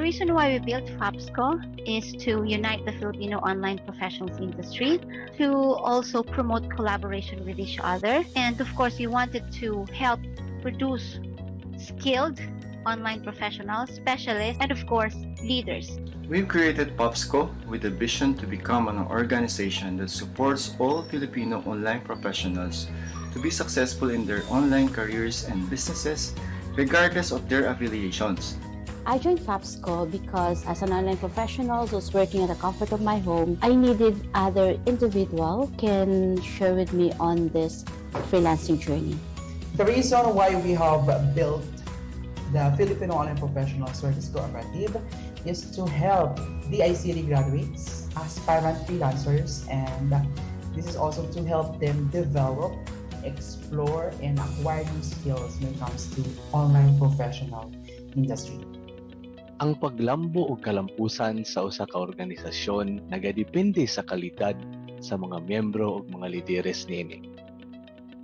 reason why we built FAPSCO is to unite the Filipino online professionals industry, to also promote collaboration with each other, and of course, we wanted to help produce skilled online professionals, specialists, and of course, leaders. We've created POPSCO with a vision to become an organization that supports all Filipino online professionals to be successful in their online careers and businesses, regardless of their affiliations. I joined FAPSCO because as an online professional who's working at the comfort of my home, I needed other individual can share with me on this freelancing journey. The reason why we have built the Filipino Online Professional Service Cooperative is to help DICT graduates, aspirant freelancers, and this is also to help them develop, explore, and acquire new skills when it comes to online professional industry. Ang paglambo o kalampusan sa usa ka organisasyon nagadepende sa kalidad sa mga miyembro o mga lideres niini.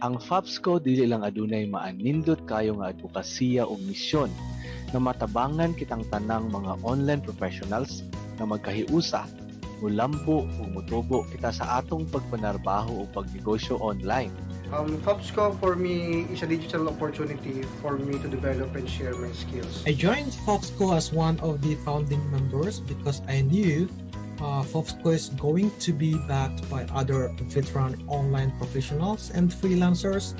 Ang FAPSCO dili lang adunay maanindot kayo nga advokasya o misyon na matabangan kitang tanang mga online professionals na magkahiusa, mulambo o mutubo kita sa atong pagpanarbaho o pagnegosyo online. FAPSCO for me is a digital opportunity for me to develop and share my skills. I joined FAPSCO as one of the founding members because I knew FAPSCO is going to be backed by other veteran online professionals and freelancers,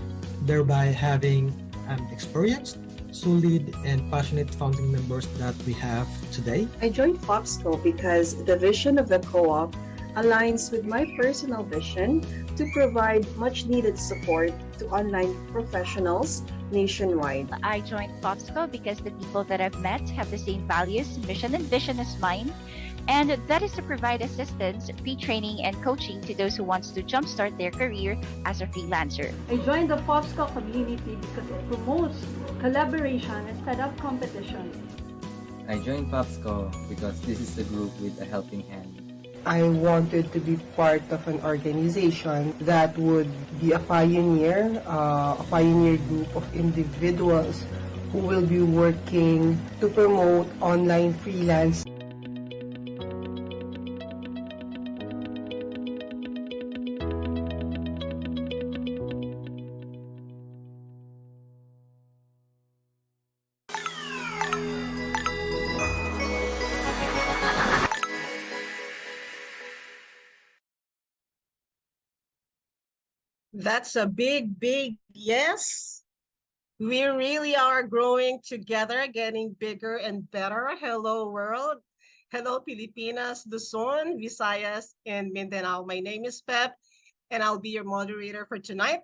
thereby having an experienced, solid, and passionate founding members that we have today. I joined FAPSCO because the vision of the co-op aligns with my personal vision to provide much needed support to online professionals nationwide. I joined FAPSCO because the people that I've met have the same values, mission, and vision as mine. And that is to provide assistance, pre-training, and coaching to those who wants to jumpstart their career as a freelancer. I joined the FAPSCO community because it promotes collaboration instead of competition. I joined FAPSCO because this is a group with a helping hand. I wanted to be part of an organization that would be a pioneer group of individuals who will be working to promote online freelance. That's a big, big yes. We really are growing together, getting bigger and better. Hello, world. Hello, Pilipinas, Luzon, Visayas, and Mindanao. My name is Pep, and I'll be your moderator for tonight.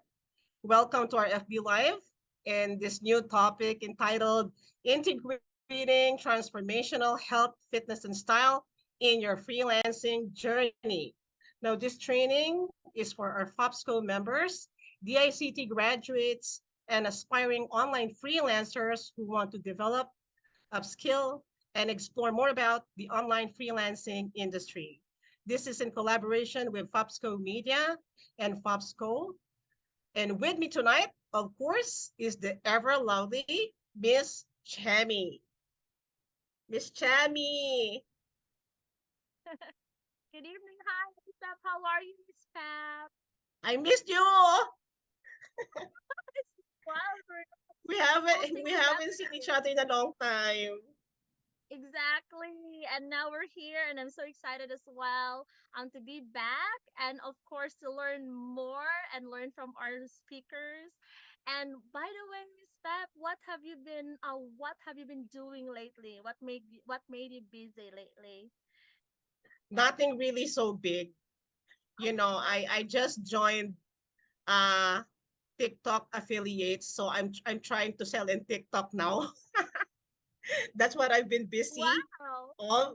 Welcome to our FB Live and this new topic entitled Integrating Transformational Health, Fitness, and Style in Your Freelancing Journey. Now, this training is for our FAPSCO members, DICT graduates, and aspiring online freelancers who want to develop, upskill, and explore more about the online freelancing industry. This is in collaboration with FAPSCO Media and FAPSCO. And with me tonight, of course, is the ever lovely Miss Chammy. Miss Chammy. Good evening. Hi, Miss Pep. How are you, Miss Pep? I missed you. Wow, we haven't seen each other in a long time. Exactly. And now we're here and I'm so excited as well to be back and of course to learn more and learn from our speakers. And by the way, Miss Pep, what have you been doing lately? What made you busy lately? Nothing really so big. You know, I just joined TikTok affiliates, so I'm trying to sell in TikTok now. That's what I've been busy. Wow. Wow.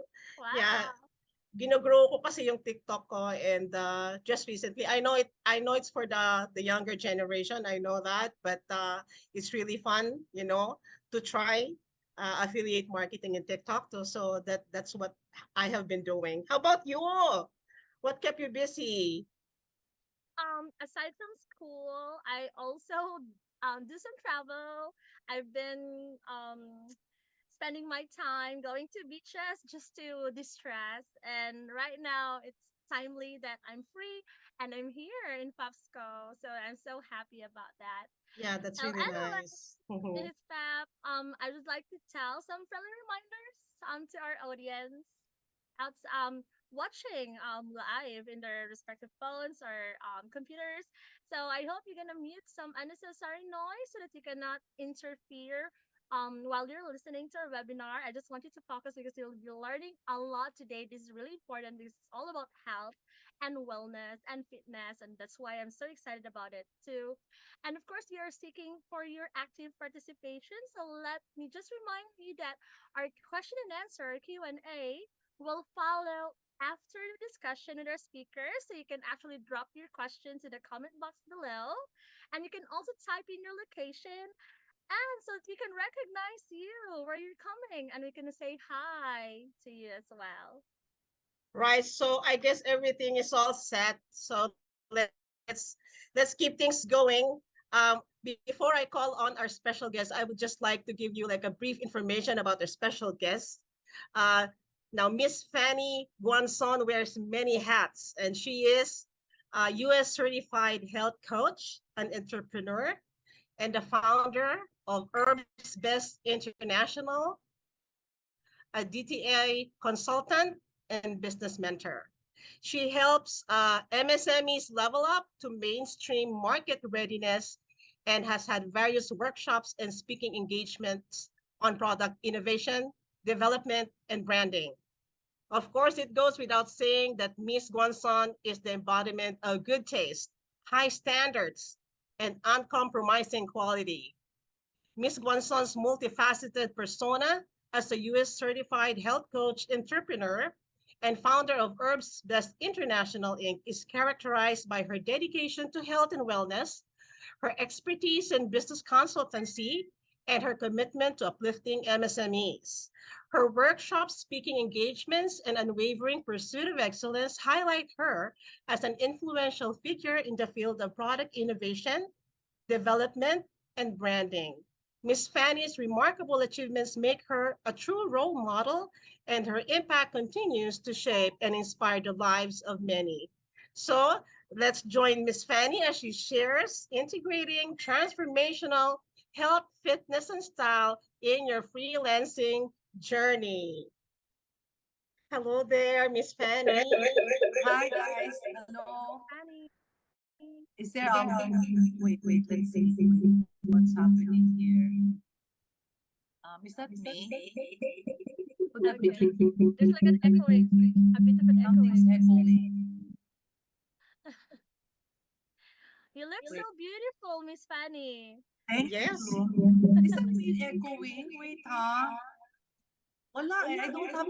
Yeah. Ginogrow ko kasi yung TikTok ko, and just recently I know it's for the younger generation. I know that, but it's really fun, you know, to try affiliate marketing in TikTok too. So that's what I have been doing. How about you? What kept you busy? Aside from school, I also do some travel. I've been spending my time going to beaches just to distress. And right now, it's timely that I'm free and I'm here in Papsco. So I'm so happy about that. Yeah, that's So really anyway, nice. this is Pap. I would like to tell some friendly reminders to our audience out watching live in their respective phones or computers. So I hope you're gonna mute some unnecessary noise so that you cannot interfere while you're listening to our webinar. I just want you to focus because you'll be learning a lot today. This is really important because it's all about health and wellness and fitness, and that's why I'm so excited about it too. And of course, we are seeking for your active participation. So let me just remind you that our question and answer Q&A will follow after the discussion with our speakers. So you can actually drop your questions in the comment box below. And you can also type in your location and so that we can recognize you where you're coming and we can say hi to you as well. Right. So I guess everything is all set. So let's keep things going. Before I call on our special guest, I would just like to give you like a brief information about our special guest. Uh, Now, Miss Fannie Guanzon wears many hats, and she is a U.S. certified health coach, an entrepreneur, and the founder of Herbs Best International, a DTI consultant, and business mentor. She helps MSMEs level up to mainstream market readiness and has had various workshops and speaking engagements on product innovation, development, and branding. Of course, it goes without saying that Miss Guanzon is the embodiment of good taste, high standards, and uncompromising quality. Ms. Guanzon's multifaceted persona as a U.S. certified health coach, entrepreneur, and founder of Herbs Best International Inc. is characterized by her dedication to health and wellness, her expertise in business consultancy, and her commitment to uplifting MSMEs. Her workshops, speaking engagements, and unwavering pursuit of excellence highlight her as an influential figure in the field of product innovation, development, and branding. Miss Fannie's remarkable achievements make her a true role model, and her impact continues to shape and inspire the lives of many. So let's join Miss Fannie as she shares integrating transformational health, fitness, and style in your freelancing journey. Hello there, Miss Fannie. Hi guys, hello. Annie. Is there wait, let's see what's happening here. Is that me? Would that be Okay. There's like an echoing, a bit of an something's echoing. echoing? You look so beautiful, Miss Fannie. Thank Yes. you. Is that me echoing? Wait, huh? Wala, I don't have,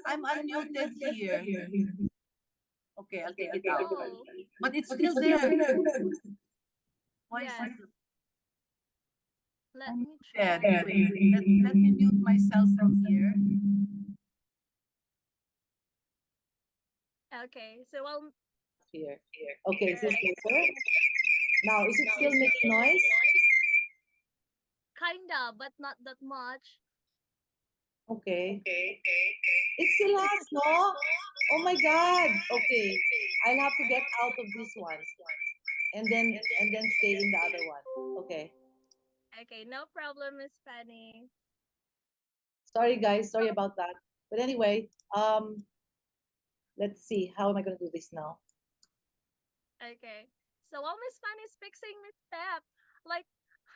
I'm unmuted here. Okay, I'll take it out. Oh, But it's still there. Why is yes. it? Let me Yeah, try. wait, let me mute myself from here. Okay, so well, Here. Okay, is this better? Now, is it still making noise? kinda, but not that much. Okay. It still has, no? Oh my God. Okay. I'll have to get out of this one. And then stay in the other one. Okay. Okay, no problem, Miss Fannie. Sorry guys, sorry about that. But anyway, let's see. How am I gonna do this now? Okay, so while Miss Fannie's fixing Miss Pep, like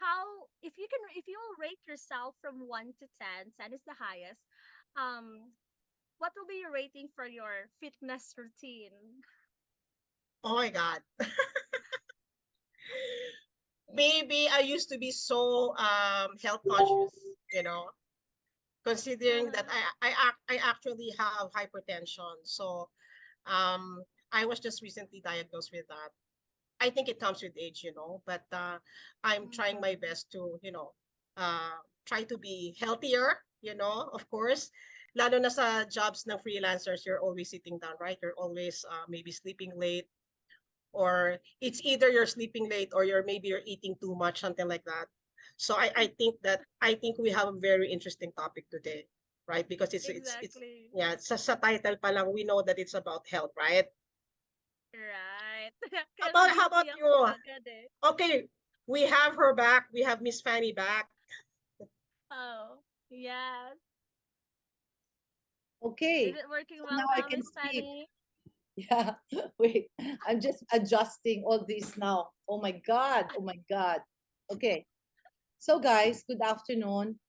how if you'll rate yourself from 1 to 10, 10 is the highest. What will be your rating for your fitness routine? Oh my God. Maybe I used to be so health conscious, considering that I actually have hypertension. So I was just recently diagnosed with that. I think it comes with age, but I'm trying my best to, try to be healthier, of course. Lalo na sa jobs ng freelancers, you're always sitting down, right? You're always maybe sleeping late, or it's either you're sleeping late or maybe you're eating too much, something like that. So I think we have a very interesting topic today, right? Because it's Exactly. yeah, sa title pa lang we know that it's about health, right? Right. How Kaya about naiiyak you? ako agad eh. Okay, we have her back. We have Miss Fanny back. Oh, yes. Is Okay, it working so well now I now, can Miss speak. Fanny? Yeah, wait, I'm just adjusting all this now. Oh my God, oh my God. Okay, so guys, good afternoon.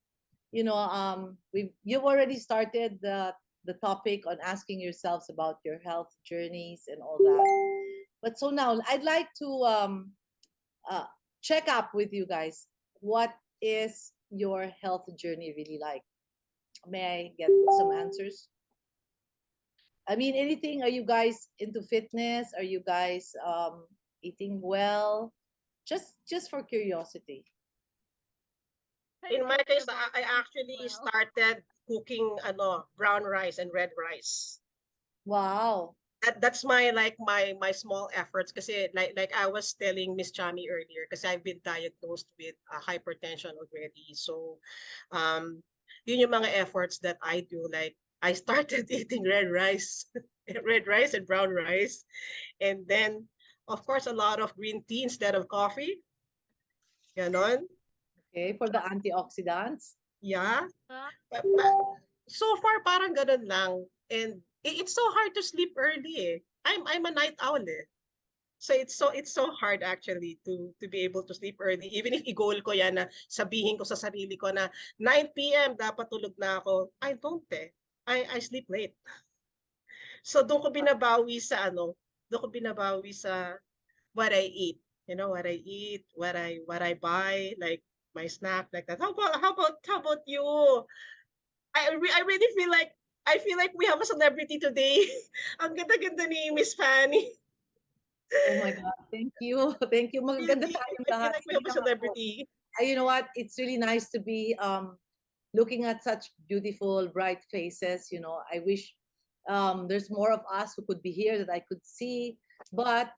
You've already started the topic on asking yourselves about your health journeys and all that. But so now I'd like to uh, check up with you guys. What is your health journey really like? May I get some answers? I mean, anything? Are you guys into fitness? Are you guys eating well? Just for curiosity. In my Thinking case, about I eating actually well. started cooking brown rice and red rice. Wow. That's my small efforts kasi like I was telling Miss Chami earlier kasi I've been diagnosed with hypertension already. So yun yung mga efforts that I do, like I started eating red rice, red rice and brown rice, and then of course a lot of green tea instead of coffee. Ganon. Okay, for the antioxidants. Yeah. Ah, So far parang ganun lang, and it's so hard to sleep early eh. I'm a night owl eh. So it's so hard actually to be able to sleep early. Even if i-goal ko yan na sabihin ko sa sarili ko na 9 p.m. dapat tulog na ako. I don't eh. I sleep late. So doon ko binabawi sa what I eat. You know, what I eat, what I buy, like my snack like that. How about you? I really feel like we have a celebrity today. Ang ganda-ganda ni Miss Fanny. Oh my God, thank you. Thank you. Magaganda Really, tayong I feel lahat. like we Sige have a naman po. celebrity. You know what? It's really nice to be looking at such beautiful, bright faces. I wish there's more of us who could be here that I could see. But,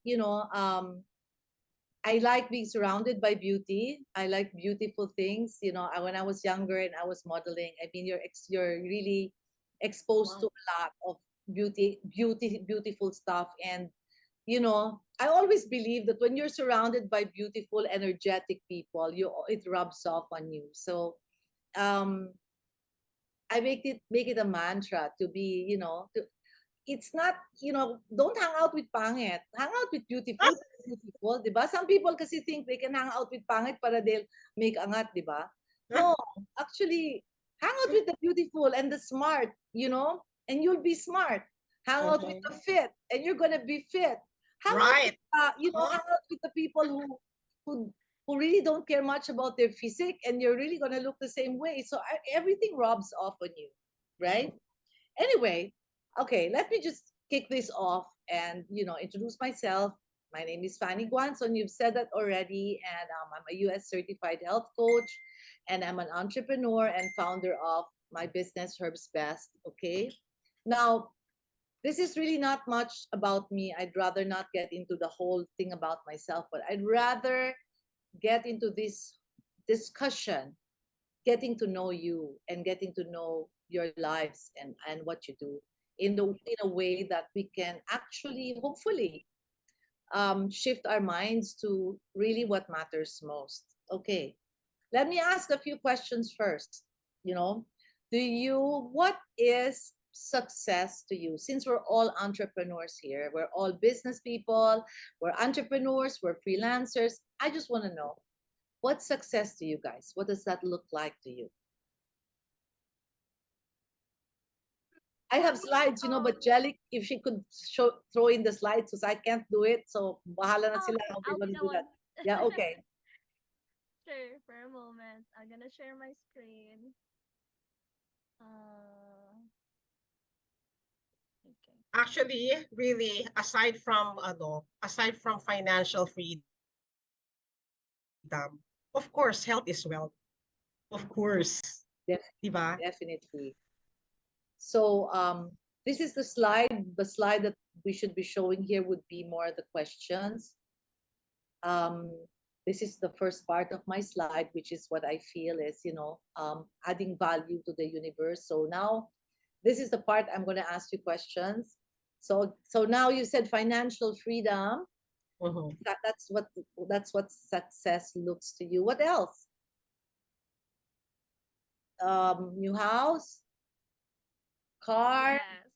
I like being surrounded by beauty. I like beautiful things. When I was younger and I was modeling, I mean, you're really exposed to a lot of beautiful stuff. And I always believe that when you're surrounded by beautiful, energetic people, it rubs off on you. So, um, I make it a mantra to be, it's not, don't hang out with pangit. Hang out with beautiful, di ba? Some people kasi think they can hang out with pangit para they'll make angat, di ba? No, actually, hang out with the beautiful and the smart, and you'll be smart. Hang out with the fit, and you're gonna be fit. Hang out with, Right. hang out with the people who who really don't care much about their physique, and you're really gonna look the same way. So everything rubs off on you, right? Anyway, okay, let me just kick this off and introduce myself. My name is Fannie Guanzon. You've said that already, and I'm a U.S. certified health coach, and I'm an entrepreneur and founder of my business Herbs Best. Okay, now this is really not much about me. I'd rather not get into the whole thing about myself, but I'd rather get into this discussion, getting to know you and getting to know your lives and what you do in a way that we can actually hopefully shift our minds to really what matters most. Okay, let me ask a few questions first. What is success to you? Since we're all entrepreneurs here, we're all business people, we're entrepreneurs, we're freelancers. I just want to know, what's success to you guys? What does that look like to you? I for have me, slides, but Jelly, if she could throw in the slides, because I can't do it. So, bahala na sila okay, how they're I'll be gonna the do that. one. Yeah, okay. Sure, for a moment. I'm gonna share my screen. Okay. Actually, really, aside from financial freedom, of course, health is wealth. Of course. Diba? Definitely. So, this is the slide. The slide that we should be showing here would be more the questions. Um, this is the first part of my slide, which is what I feel is, adding value to the universe. So now this is the part I'm going to ask you questions. So now you said financial freedom. Mhm. That's what success looks to you. What else? New house, car, Yes.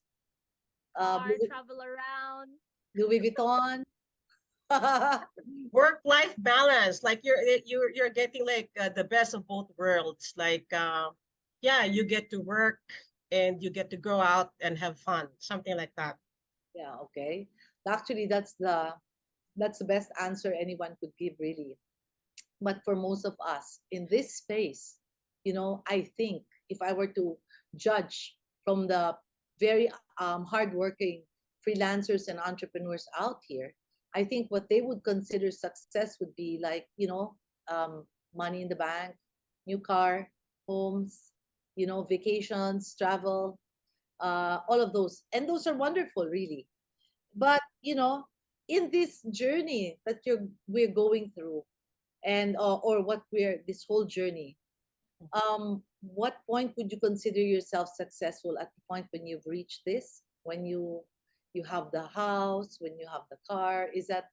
Car, Louis, travel around. Louis Vuitton. Work-life balance, like you're getting like the best of both worlds. Like yeah, you get to work and you get to go out and have fun, something like that. Yeah, okay. Actually, that's the best answer anyone could give, really. But for most of us in this space, I think if I were to judge from the very hardworking freelancers and entrepreneurs out here, I think what they would consider success would be like, money in the bank, new car, homes, vacations, travel, all of those. And those are wonderful, really. But, in this journey that we're going through, and or what we're this whole journey, what point would you consider yourself successful? At the point when you've reached this, when you have the house, when you have the car, is that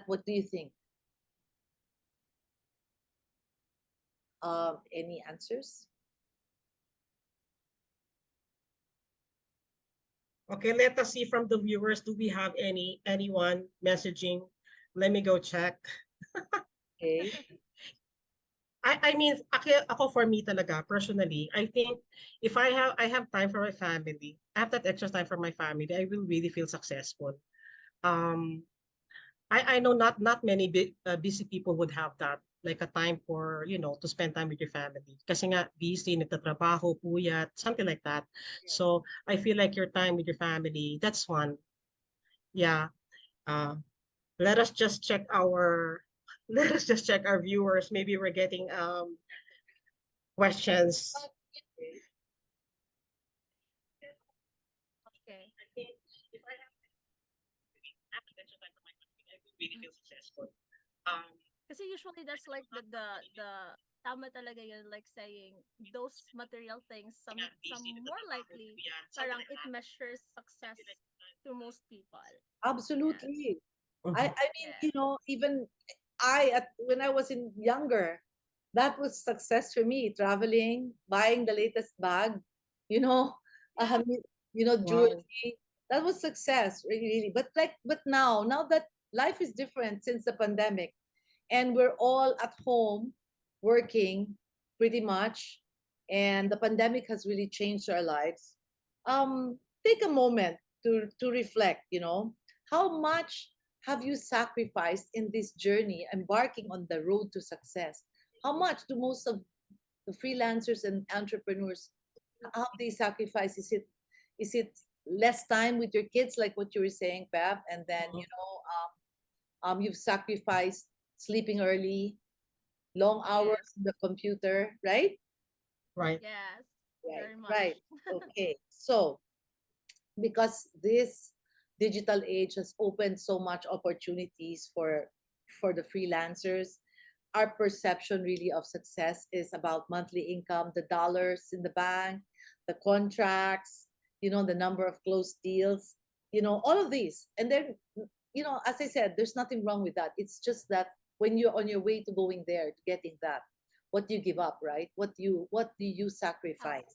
what do you think? Any answers? Okay, let us see from the viewers. Do we have anyone messaging? Let me go check. Okay. I mean, ako for me talaga, personally, I think if I have time for my family, I have that extra time for my family, I will really feel successful. Um, I know not many busy people would have that, like a time for, to spend time with your family. Kasi nga, busy, nagtatrabaho, puyat, something like that. So I feel like your time with your family, that's one. Yeah. Uh, let us just check our let us just check our viewers. Maybe we're getting questions. Okay. I think if I have the extra time for my family, I will really feel successful. Um, Kasi usually that's like the tama talaga yun, like saying those material things, some more likely parang it measures success to most people. Yes. Absolutely. I mhm. I mean, Yes. even when I was younger, that was success for me. Traveling, buying the latest bag, you know, Yeah. um, Wow. jewelry. That was success, really, really. But now that life is different since the pandemic, and we're all at home working pretty much, and the pandemic has really changed our lives. Take a moment to reflect. How much have you sacrificed in this journey, embarking on the road to success? How much do most of the freelancers and entrepreneurs, how they sacrifice? Is it less time with your kids, like what you were saying, Pep, and then Mhm. you've sacrificed sleeping early, long Yes. hours on the computer, right? Right. Yes. Right, Very much. right. Okay. So, because this digital age has opened so much opportunities for the freelancers, our perception really of success is about monthly income, the dollars in the bank, the contracts, the number of closed deals, all of these. And then, as I said, there's nothing wrong with that. It's just that when you're on your way to going there, to getting that, what do you give up, right? What do you Health. sacrifice?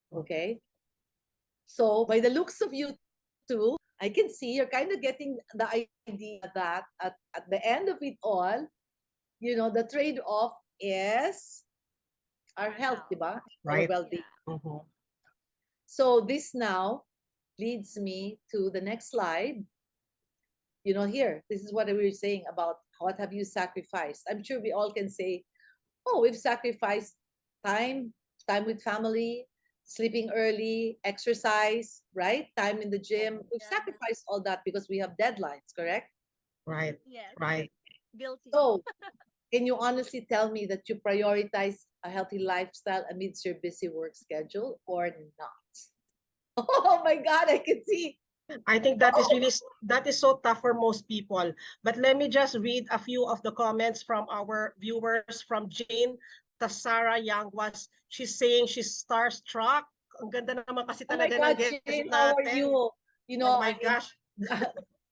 Okay. So by the looks of you two, I can see you're kind of getting the idea that at the end of it all, the trade-off is our Our health, health. diba? Our Right. well-being. Yeah. Mhm. So this now leads me to the next slide. Here, this is what we were saying about what have you sacrificed. I'm sure we all can say, oh, we've sacrificed time, time with family, sleeping early, exercise, right? Time in the gym. We've Yes. sacrificed all that because we have deadlines, correct? Right. Yes. Right. Guilty. So, can you honestly tell me that you prioritize a healthy lifestyle amidst your busy work schedule or not? Oh my God, I can see. I think that is really that is so tough for most people. But let me just read a few of the comments from our viewers. From Jane Tasara Yangwas, she's saying she's starstruck. Ang ganda naman kasi Oh my talaga ng God, guest Jane, how are natin. you? You Oh know, my I mean, gosh.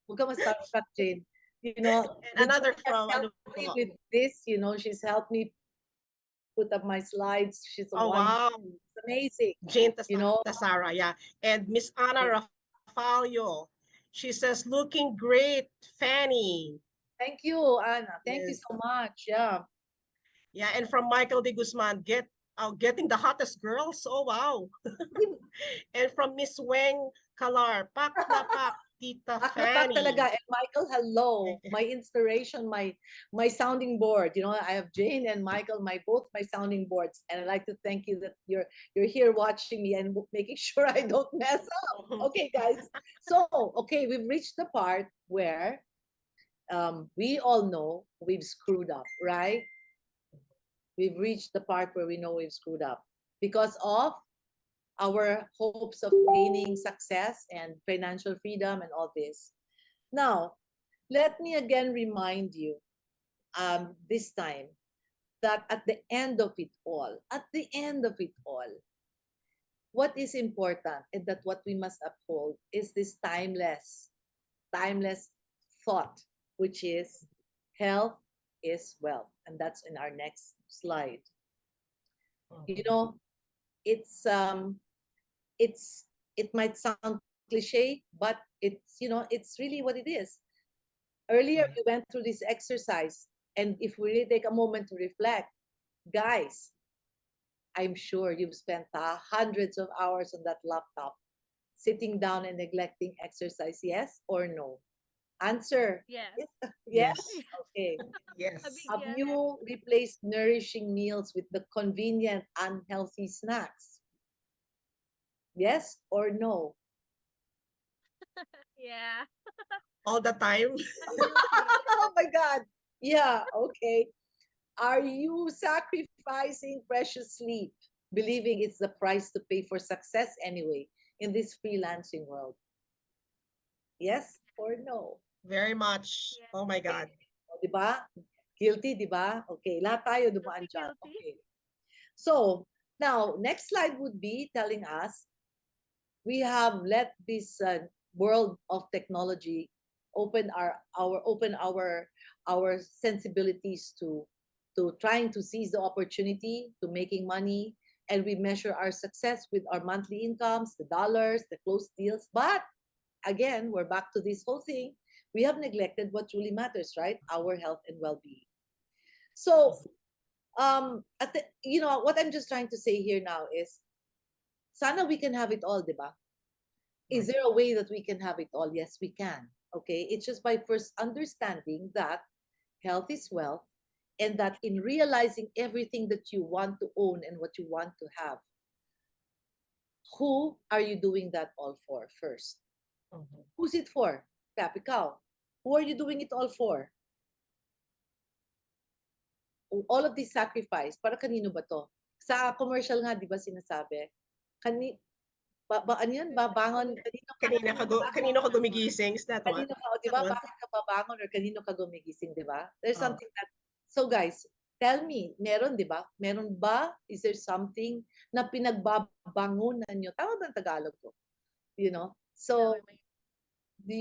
huwag ka ma-starstruck, Jane. You know, And the another Jane has from ano helped me po. with this. You know, she's helped me put up my slides. She's a Oh one. wow. It's amazing. Jane You know, Tasara, yeah. And Miss Ana Rafalio, she says, looking great, Fanny. thank you, Anna. Thank you Yes. so much. Yeah. Yeah, and from Michael de Guzman, getting the hottest girls. Oh wow. And from Miss Weng Kalar, pak na pak, Tita Pak na pak Fanny. talaga. And Michael, hello. My inspiration, my sounding board. You know, I have Jane and Michael, both my sounding boards. And I'd like to thank you that you're here watching me and making sure I don't mess up. Okay, guys. So, okay, we've reached the part where we all know we've screwed up, right? We've reached the part where we know we've screwed up because of our hopes of gaining success and financial freedom and all this. Now, let me again remind you this time that at the end of it all, what is important and that what we must uphold is this timeless thought, which is health is wealth. And that's in our next slide. You know, it's it might sound cliche, but it's really what it is. Earlier we went through this exercise, and if we really take a moment to reflect, guys, I'm sure you've spent hundreds of hours on that laptop, sitting down and neglecting exercise. Yes or no? Answer. Yes. Yes. Okay. Yes. A big Have yes. you replaced nourishing meals with the convenient, unhealthy snacks? Yes or no? Yeah. All the time. I'm guilty. Oh my God. Yeah, okay. Are you sacrificing precious sleep, believing it's the price to pay for success anyway in this freelancing world? Yes or no? Very much. Yeah. Oh my God. O, di ba? Guilty, di ba? Okay, lahat tayo dumaan Guilty, dyan. guilty. Okay. So, now, next slide would be telling us we have let this world of technology open our sensibilities to trying to seize the opportunity to making money, and we measure our success with our monthly incomes, the dollars, the closed deals. But again, we're back to this whole thing. We have neglected what truly matters, right? Our health and well-being. So what I'm just trying to say here now is sana we can have it all, di ba? Is there a way that we can have it all? Yes, we can. Okay, it's just by first understanding that health is wealth, and that in realizing everything that you want to own and what you want to have, who are you doing that all for first? Who's it for? Kap, ikaw. Who are you doing it all for? All of this sacrifice, para kanino ba to? Sa commercial nga, di ba sinasabi? Ano yun? Babangon, Kanino ka gumigising? Is that one? Kanino ka, di ba? Bakit ka babangon or kanino ka gumigising, di ba? There's something that, so guys, tell me, meron, di ba? Meron ba? Is there something na pinagbabangunan nyo? Tama ba ang Tagalog ko? You know? So, what do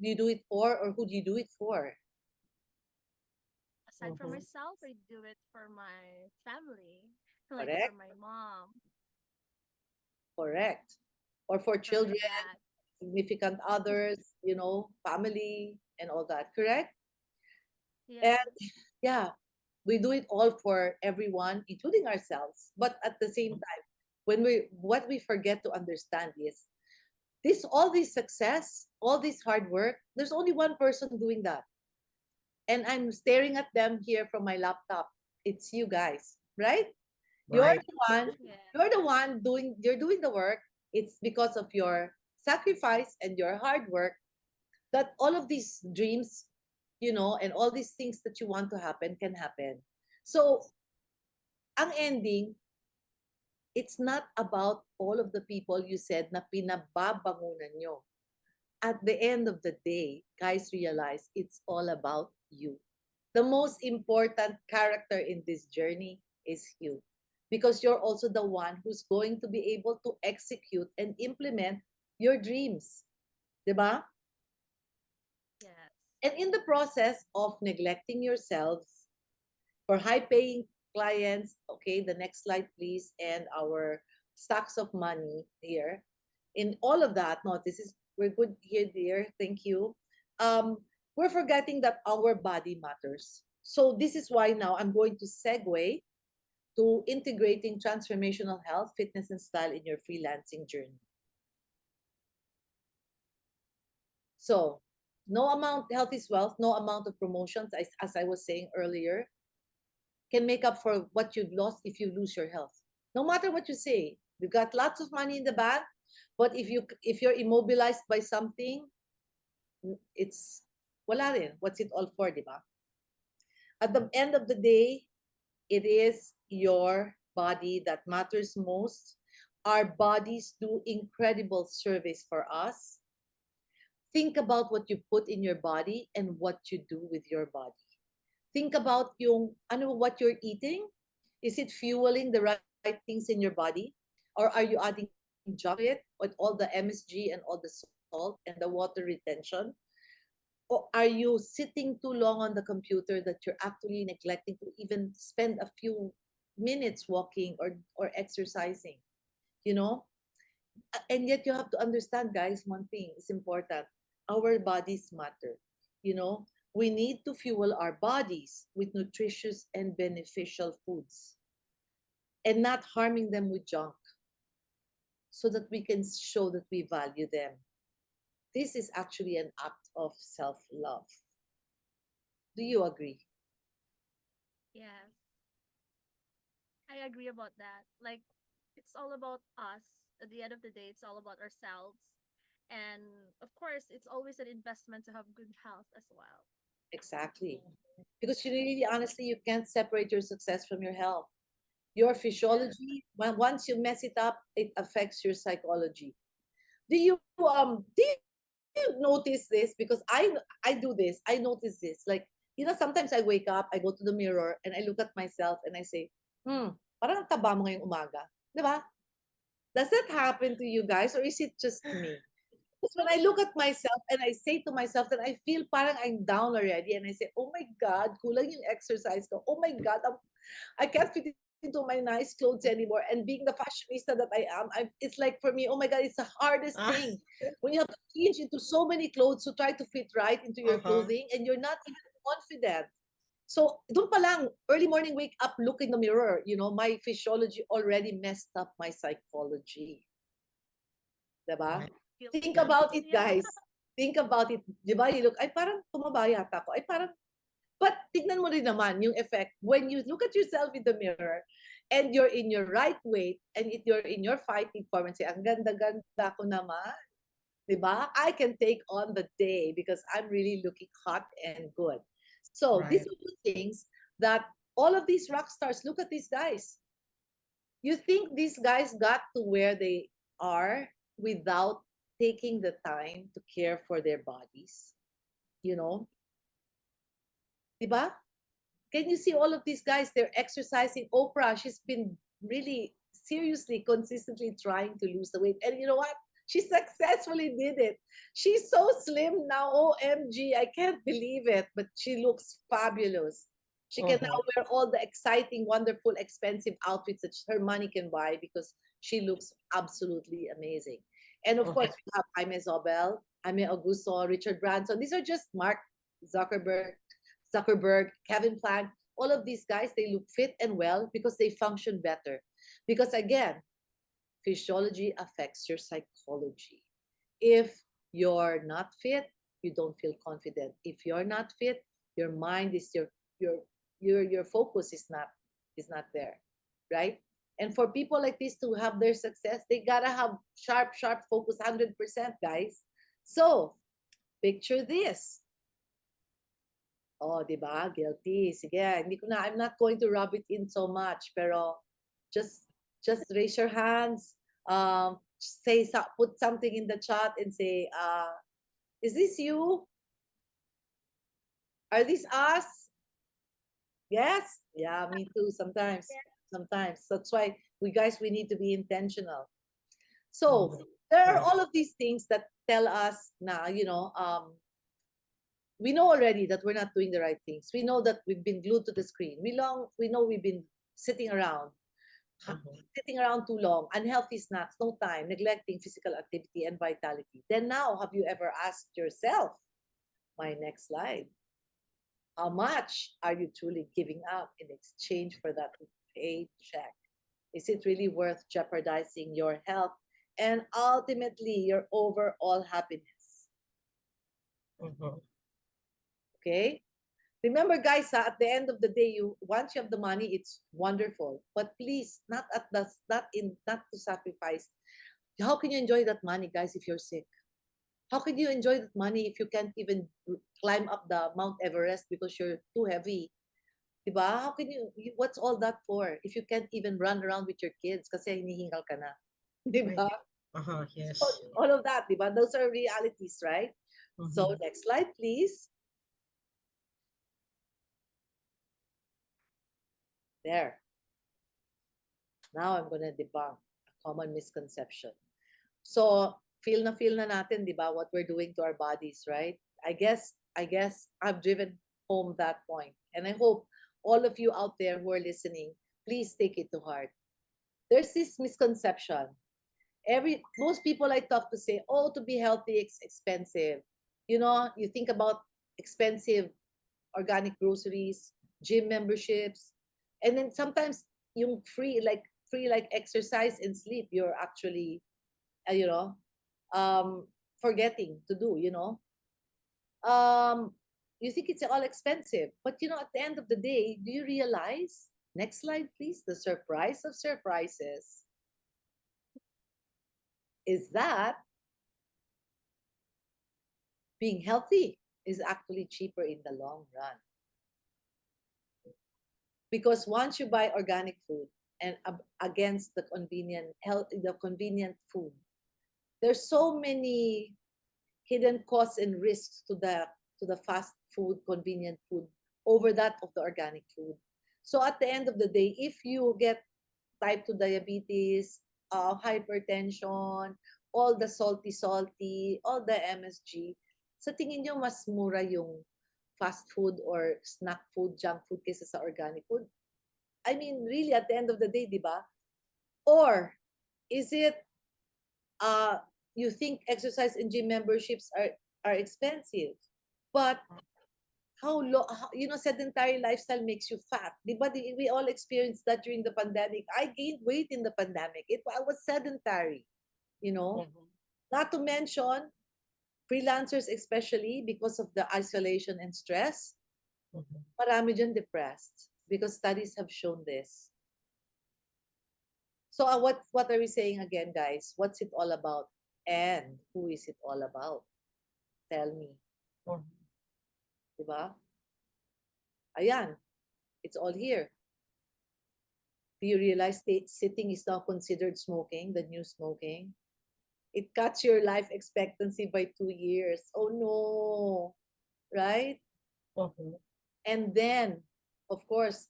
you do it for, or who do you do it for? Aside from myself, I do it for my family, like Correct. for my mom, Correct. Or for for my children, dad. significant others, family, and all that. Correct? Yes. And yeah, we do it all for everyone, including ourselves. But at the same time, what we forget to understand is all this success, all this hard work, there's only one person doing that. And I'm staring at them here from my laptop. It's you guys, right? You're the one doing the work. It's because of your sacrifice and your hard work that all of these dreams, and all these things that you want to happen can happen. So, ang ending, it's not about all of the people you said na pinababangunan nyo. at the end of the day, guys, realize it's all about you. The most important character in this journey is you, because you're also the one who's going to be able to execute and implement your dreams, diba? Yes. And in the process of neglecting yourselves for high-paying clients, okay, the next slide, please, and our stacks of money here. In all of that, no, this is we're good here, dear. Thank you. We're forgetting that our body matters. So this is why now I'm going to segue to integrating transformational health, fitness, and style in your freelancing journey. So, no amount, health is wealth, no amount of promotions, as I was saying earlier, can make up for what you've lost if you lose your health. No matter what you say, you've got lots of money in the bank, but if you're immobilized by something, it's wala rin. What's it all for, di ba? At the end of the day, it is your body that matters most. Our bodies do incredible service for us. Think about what you put in your body and what you do with your body. Think about what you're eating. Is it fueling the right things in your body? Or are you adding junk to it with all the MSG and all the salt and the water retention? Or are you sitting too long on the computer that you're actually neglecting to even spend a few minutes walking or exercising? You know? And yet you have to understand, guys, one thing is important. Our bodies matter. You know, we need to fuel our bodies with nutritious and beneficial foods and not harming them with junk so that we can show that we value them. This is actually an act of self-love. Do you agree? Yes. I agree about that. Like, it's all about us. At the end of the day, it's all about ourselves. And of course, it's always an investment to have good health as well. Exactly. Because you really, honestly, you can't separate your success from your health. Your physiology, once you mess it up, it affects your psychology. Do you notice this? Because I do this. I notice this. Like, sometimes I wake up, I go to the mirror, and I look at myself and I say, parang ang taba mo ngayong umaga. Di ba? Does that happen to you guys, or is it just me? Because when I look at myself and I say to myself that I feel parang I'm down already, and I say, oh my God, kulang yung exercise ko. Oh my God, I can't fit into my nice clothes anymore. And being the fashionista that I am, it's like for me, oh my God, it's the hardest thing. When you have to change into so many clothes to try to fit right into your clothing, and you're not even confident. So, doon pa lang, early morning wake up, look in the mirror, my physiology already messed up my psychology. Diba? Think about it, guys. Think about it. Diba? You look, ay parang tumaba yata ako. Ay parang, but tignan mo rin naman yung effect. When you look at yourself in the mirror and you're in your right weight and you're in your fighting form and say, ang ganda-ganda ko naman. Diba? I can take on the day because I'm really looking hot and good. So these are the things that all of these rock stars, look at these guys. You think these guys got to where they are without taking the time to care for their bodies? Diba? Can you see all of these guys? They're exercising. Oprah, she's been really seriously, consistently trying to lose the weight. And you know what? She successfully did it. She's so slim now. OMG, I can't believe it. But she looks fabulous. She can now wear all the exciting, wonderful, expensive outfits that her money can buy because she looks absolutely amazing. And of course, we have Jaime Zobel, Jaime Augusto, Richard Branson. These are just Mark Zuckerberg, Kevin Plant. All of these guys, they look fit and well because they function better. Because again, physiology affects your psychology. If you're not fit, you don't feel confident. If you're not fit, your mind is your focus is not there, right? And for people like this to have their success, they gotta have sharp focus, 100%, guys. So picture this. Oh, di ba? Guilty. Sige, I'm not going to rub it in so much, pero just raise your hands, put something in the chat and say, Is this you? Are these us? Yes? Yeah, me too, sometimes. Sometimes. That's why we need to be intentional. So there are all of these things that tell us now, we know already that we're not doing the right things. We know that we've been glued to the screen. We know we've been sitting around, sitting around too long, unhealthy snacks, no time, neglecting physical activity and vitality. Then now, have you ever asked yourself, my next slide, how much are you truly giving up in exchange for that paycheck? Is it really worth jeopardizing your health and ultimately your overall happiness? Okay? Remember, guys, at the end of the day, once you have the money, it's wonderful. But please, not to sacrifice. How can you enjoy that money, guys, if you're sick? How can you enjoy that money if you can't even climb up the Mount Everest because you're too heavy? Diba? How can what's all that for? If you can't even run around with your kids kasi hinihingal ka na. Diba? Yes. So, all of that, diba? Those are realities, right? So, next slide, please. There. Now, I'm gonna debunk a common misconception. So, feel na natin, di ba, what we're doing to our bodies, right? I guess I've driven home that point. And I hope all of you out there who are listening, please take it to heart. There's this misconception. Most people I talk to say, oh, to be healthy, it's expensive. You think about expensive organic groceries, gym memberships, and then sometimes yung free like exercise and sleep, you're actually forgetting to do, you think it's all expensive, but at the end of the day, do you realize, next slide please, the surprise of surprises is that being healthy is actually cheaper in the long run, because once you buy organic food and against the convenient food, there's so many hidden costs and risks to the fast food, convenient food over that of the organic food. So at the end of the day, if you get type 2 diabetes, hypertension, all the salty, all the MSG, sa tingin nyo mas mura yung fast food or snack food, junk food kaysa sa organic food? I mean, really, at the end of the day, di ba? Or is it you think exercise and gym memberships are expensive, but sedentary lifestyle makes you fat. But we all experienced that during the pandemic. I gained weight in the pandemic. I was sedentary, Not to mention freelancers, especially because of the isolation and stress. Marami dyan depressed because studies have shown this. So what are we saying again, guys? What's it all about? And who is it all about? Tell me. Diba? Ayan. It's all here. Do you realize sitting is now considered smoking, the new smoking? It cuts your life expectancy by 2 years. Oh no. Right? And then, of course,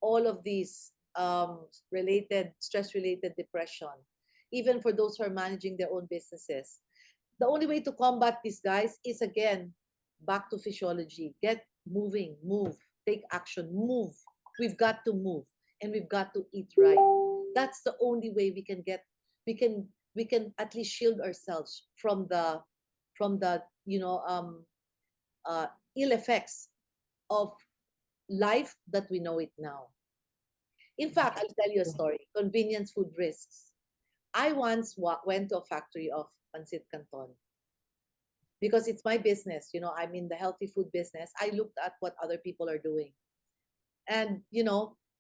all of these stress-related depression, even for those who are managing their own businesses. The only way to combat this, guys, is again, back to physiology. Get moving, move, take action, move. We've got to move, and we've got to eat right. That's the only way we can at least shield ourselves from the ill effects of life that we know it now. In fact, I'll tell you a story. Convenience food risks. I once went to a factory of pancit canton because it's my business. I'm in the healthy food business. I looked at what other people are doing. And,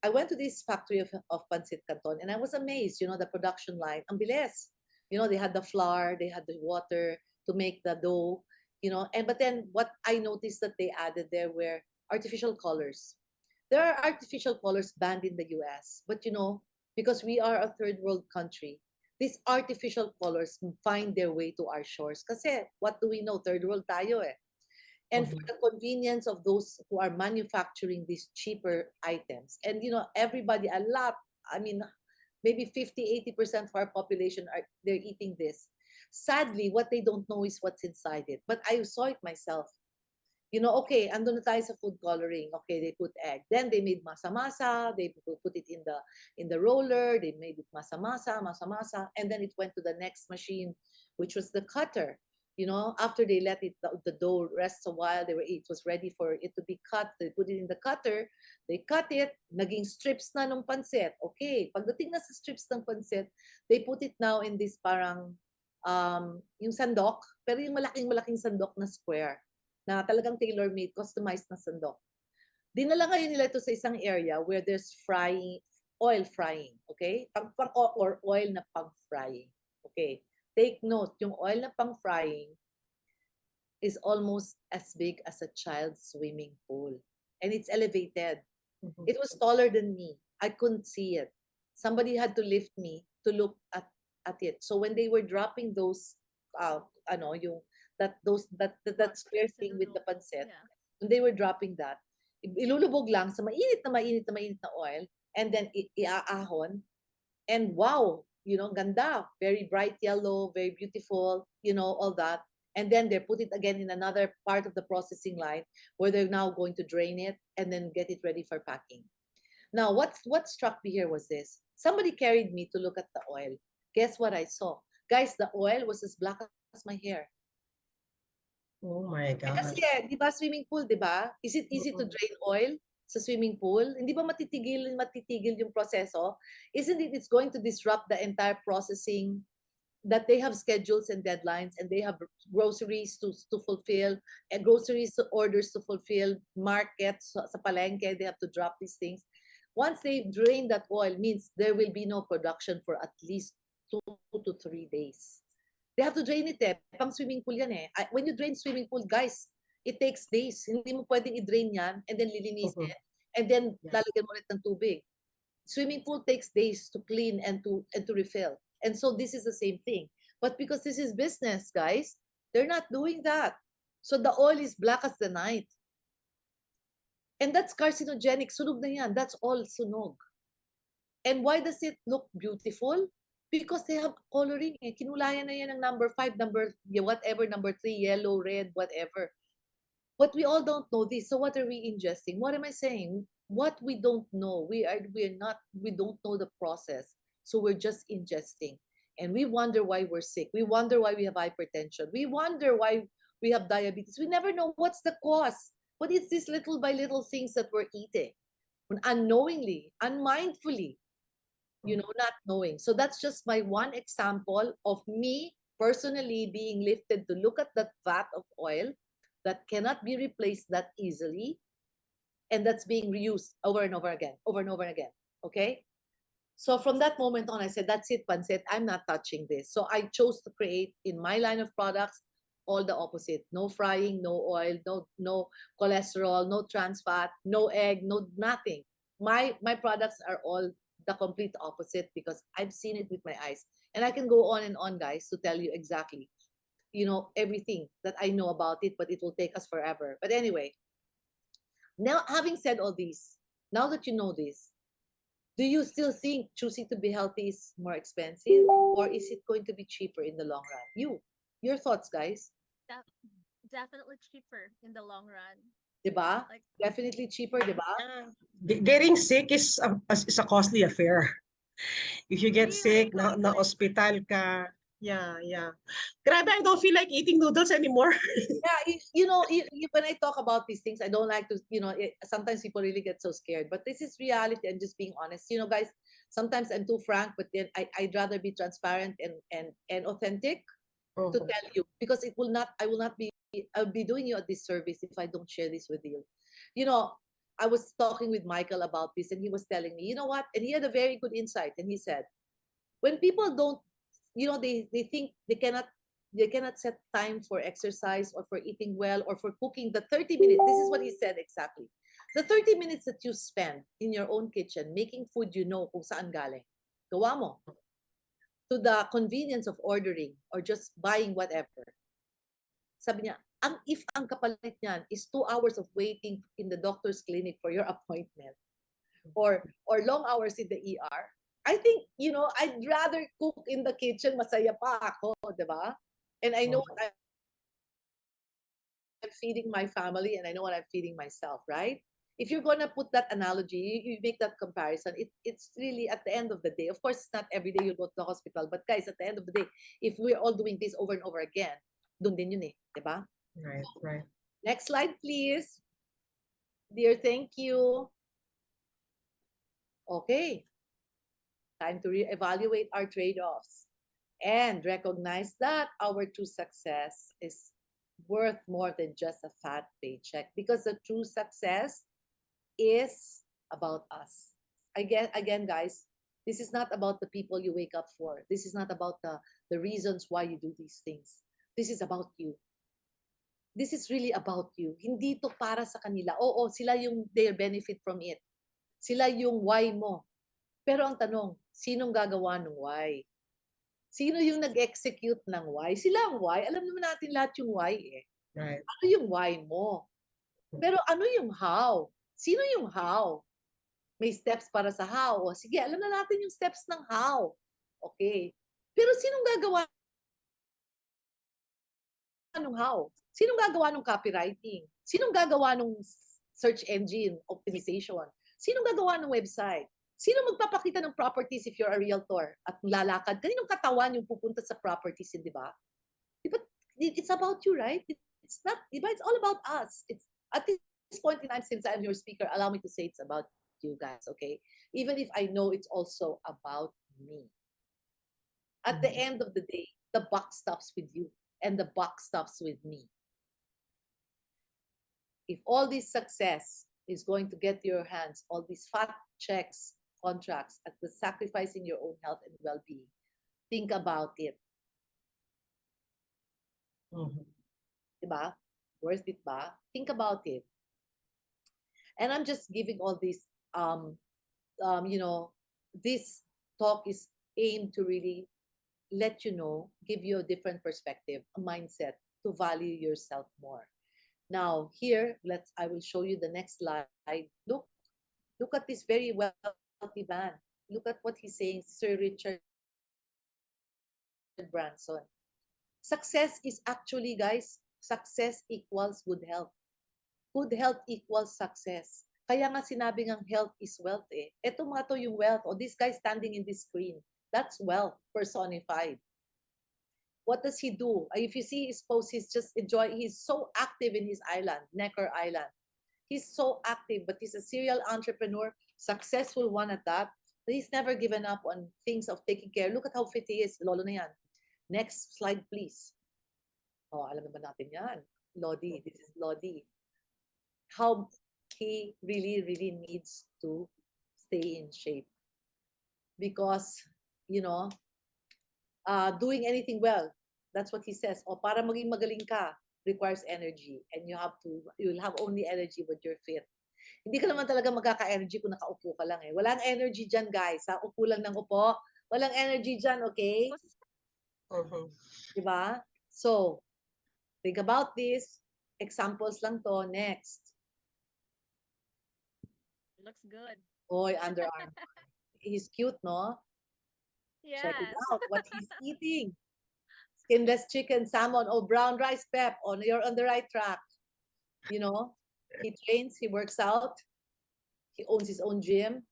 I went to this factory of pancit canton and I was amazed, the production line. Ang bilis. They had the flour, they had the water to make the dough, but then what I noticed that they added there were artificial colors. There are artificial colors banned in the US, but because we are a third world country, these artificial colors find their way to our shores. Kasi, what do we know? Third world tayo eh. And for the convenience of those who are manufacturing these cheaper items, and everybody, a lot, I mean, maybe 50-80% of our population they're eating this. Sadly, what they don't know is what's inside it. But I saw it myself. Okay, andun na tayo sa food coloring. Okay, they put egg. Then they made masa-masa. They put it in the roller. They made it masa-masa, masa-masa. And then it went to the next machine, which was the cutter. After they let the dough rest a while, it was ready for it to be cut. They put it in the cutter. They cut it. Naging strips na ng pansit. Okay, pagdating na sa strips ng pansit, they put it now in this parang, yung sandok, pero yung malaking sandok na square, na talagang tailor-made, customized na sandok. Dinala ngayon nila ito sa isang area where there's oil frying, okay? Or oil na pang-frying, okay? Take note, yung oil na pang-frying is almost as big as a child's swimming pool. And it's elevated. It was taller than me. I couldn't see it. Somebody had to lift me to look at it. So when they were dropping those, that square thing with the pancit, when they were dropping that, ilulubog lang sa mainit na oil, and then iaahon, and wow, ganda, very bright yellow, very beautiful, all that. And then they put it again in another part of the processing line where they're now going to drain it and then get it ready for packing. Now, what struck me here was this. Somebody carried me to look at the oil. Guess what I saw? Guys, the oil was as black as my hair. Oh my God. Kasi, di ba, swimming pool, di ba? Is it easy to drain oil sa swimming pool? Hindi ba matitigil yung proseso? Isn't it, it's going to disrupt the entire processing, that they have schedules and deadlines, and they have groceries to fulfill, and groceries orders to fulfill, markets sa palengke, they have to drop these things. Once they drain that oil, means there will be no production for at least 2 to 3 days. They have to drain it eh. Pang swimming pool yan eh. When you drain swimming pool, guys, it takes days. Hindi mo pwedeng i-drain yan and then lilinisin and then lalagyan mo ulit ng tubig. Swimming pool takes days to clean and to refill. And so this is the same thing. But because this is business, guys, they're not doing that. So the oil is black as the night. And that's carcinogenic. Sunog na yan. That's all sunog. And why does it look beautiful? Because they have coloring eh. Kinulayan na yan ng number 5, whatever, number 3, yellow, red, whatever. But we all don't know this. So what are we ingesting? What am I saying? What we don't know. We don't know the process. So we're just ingesting. And we wonder why we're sick. We wonder why we have hypertension. We wonder why we have diabetes. We never know what's the cause. But it's these little by little things that we're eating. Unknowingly, unmindfully. Not knowing. So that's just my one example of me personally being lifted to look at that vat of oil that cannot be replaced that easily, and that's being reused over and over again, okay? So from that moment on, I said, that's it, pancit, I'm not touching this. So I chose to create in my line of products all the opposite. No frying, no oil, no cholesterol, no trans fat, no egg, no nothing. My products are all the complete opposite because I've seen it with my eyes. And I can go on and on, guys, to tell you exactly, everything that I know about it, but it will take us forever. But anyway, now having said all this, now that you know this, do you still think choosing to be healthy is more expensive, or is it going to be cheaper in the long run? Your thoughts, guys? Definitely cheaper in the long run. Diba? Definitely cheaper, diba? Getting sick is a costly affair. If you get sick, na hospital ka. Yeah. Grabe, I don't feel like eating noodles anymore. When I talk about these things, I don't like to, sometimes people really get so scared. But this is reality and just being honest. Guys, sometimes I'm too frank, but then I'd rather be transparent and authentic to tell you, because I'll be doing you a disservice if I don't share this with you. I was talking with Michael about this, and he was telling me, you know what? And he had a very good insight. And he said, when people don't, they think they cannot set time for exercise or for eating well or for cooking, the 30 minutes. This is what he said exactly. The 30 minutes that you spend in your own kitchen making food, kung saan galing. Gawa mo. to the convenience of ordering or just buying whatever. Sabi niya, if ang kapalit niyan is 2 hours of waiting in the doctor's clinic for your appointment or long hours in the ER, I think, I'd rather cook in the kitchen, masaya pa ako, di ba? And I know what I'm feeding my family and I know what I'm feeding myself, right? If you're gonna put that analogy, you make that comparison, it's really at the end of the day. Of course, it's not every day you go to the hospital, but guys, at the end of the day, if we're all doing this over and over again, dun din yun eh, di ba? Right, right. Next slide, please. Dear, thank you. Okay. Time to reevaluate our trade-offs and recognize that our true success is worth more than just a fat paycheck, because the true success is about us. Again, guys, this is not about the people you wake up for. This is not about the reasons why you do these things. This is about you. This is really about you. Hindi to para sa kanila. Oo, sila yung they benefit from it. Sila yung why mo. Pero ang tanong, sinong gagawa ng why? Sino yung nag-execute ng why? Sila ang why. Alam naman natin lahat yung why eh. Right. Ano yung why mo? Pero ano yung how? Sino yung how? May steps para sa how. O, sige, alam na natin yung steps ng how. Okay. Pero sinong gagawa ng how? Sinong gagawa ng copywriting? Sinong gagawa ng search engine optimization? Sinong gagawa ng website? Sino magpapakita ng properties if you're a realtor at lalakad? Kaninong katawan yung pupunta sa properties, di ba? Diba? It's about you, right? It's not, diba? It's all about us. It's at this point in time, since I'm your speaker, allow me to say it's about you guys, okay? Even if I know it's also about me. At the end of the day, the buck stops with you and the buck stops with me. If all this success is going to get to your hands, all these fat checks, contracts, at the sacrificing your own health and well-being, think about it. Diba? Worth it ba? Think about it. And I'm just giving all this, this talk is aimed to really let you know, give you a different perspective, a mindset to value yourself more. Now, here, I will show you the next slide. Look at this very wealthy man. Look at what he's saying, Sir Richard Branson. Success is actually, guys, success equals good health. Good health equals success. Kaya nga sinabi ng health is wealth eh. Ito nga to yung wealth. O this guy standing in this screen, that's wealth personified. What does he do? If you see his post, he's so active in his island, Necker Island. He's so active, but he's a serial entrepreneur, successful one at that. But he's never given up on things of taking care. Look at how fit he is. Lolo na yan. Next slide, please. Oh, alam naman natin yan. Lodi. This is Lodi. How he really, really needs to stay in shape. Because, doing anything well, that's what he says. O, para maging magaling ka, requires energy. And you'll have only energy when you're fit. Hindi ka naman talaga magkaka-energy kung nakaupo ka lang eh. Walang energy dyan, guys. Ha? Upo lang ng upo. Walang energy dyan, okay? Diba? So, think about this. Examples lang to. Next. Looks good. Oy, underarm. He's cute, no? Yes. Check it out. What he's eating. Skinless chicken, salmon, brown rice, pep. You're on the right track. He trains, he works out. He owns his own gym.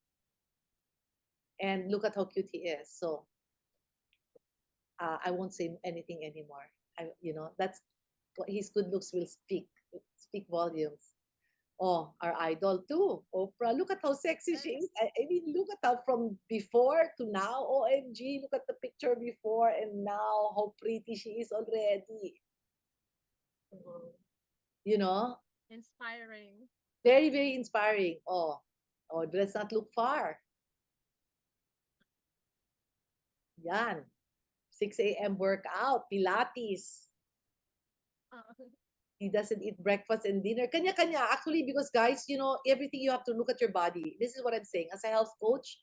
And look at how cute he is. So, I won't say anything anymore. That's what his good looks will speak volumes. Oh, our idol too, Oprah. Look at how sexy she is. I mean, look at her from before to now. OMG, look at the picture before and now. How pretty she is already. Inspiring. Very, very inspiring. Oh, let's not look far. Yan. 6 a.m. workout, Pilates. He doesn't eat breakfast and dinner. Kanya-kanya. Actually, because guys, everything you have to look at your body. This is what I'm saying. As a health coach,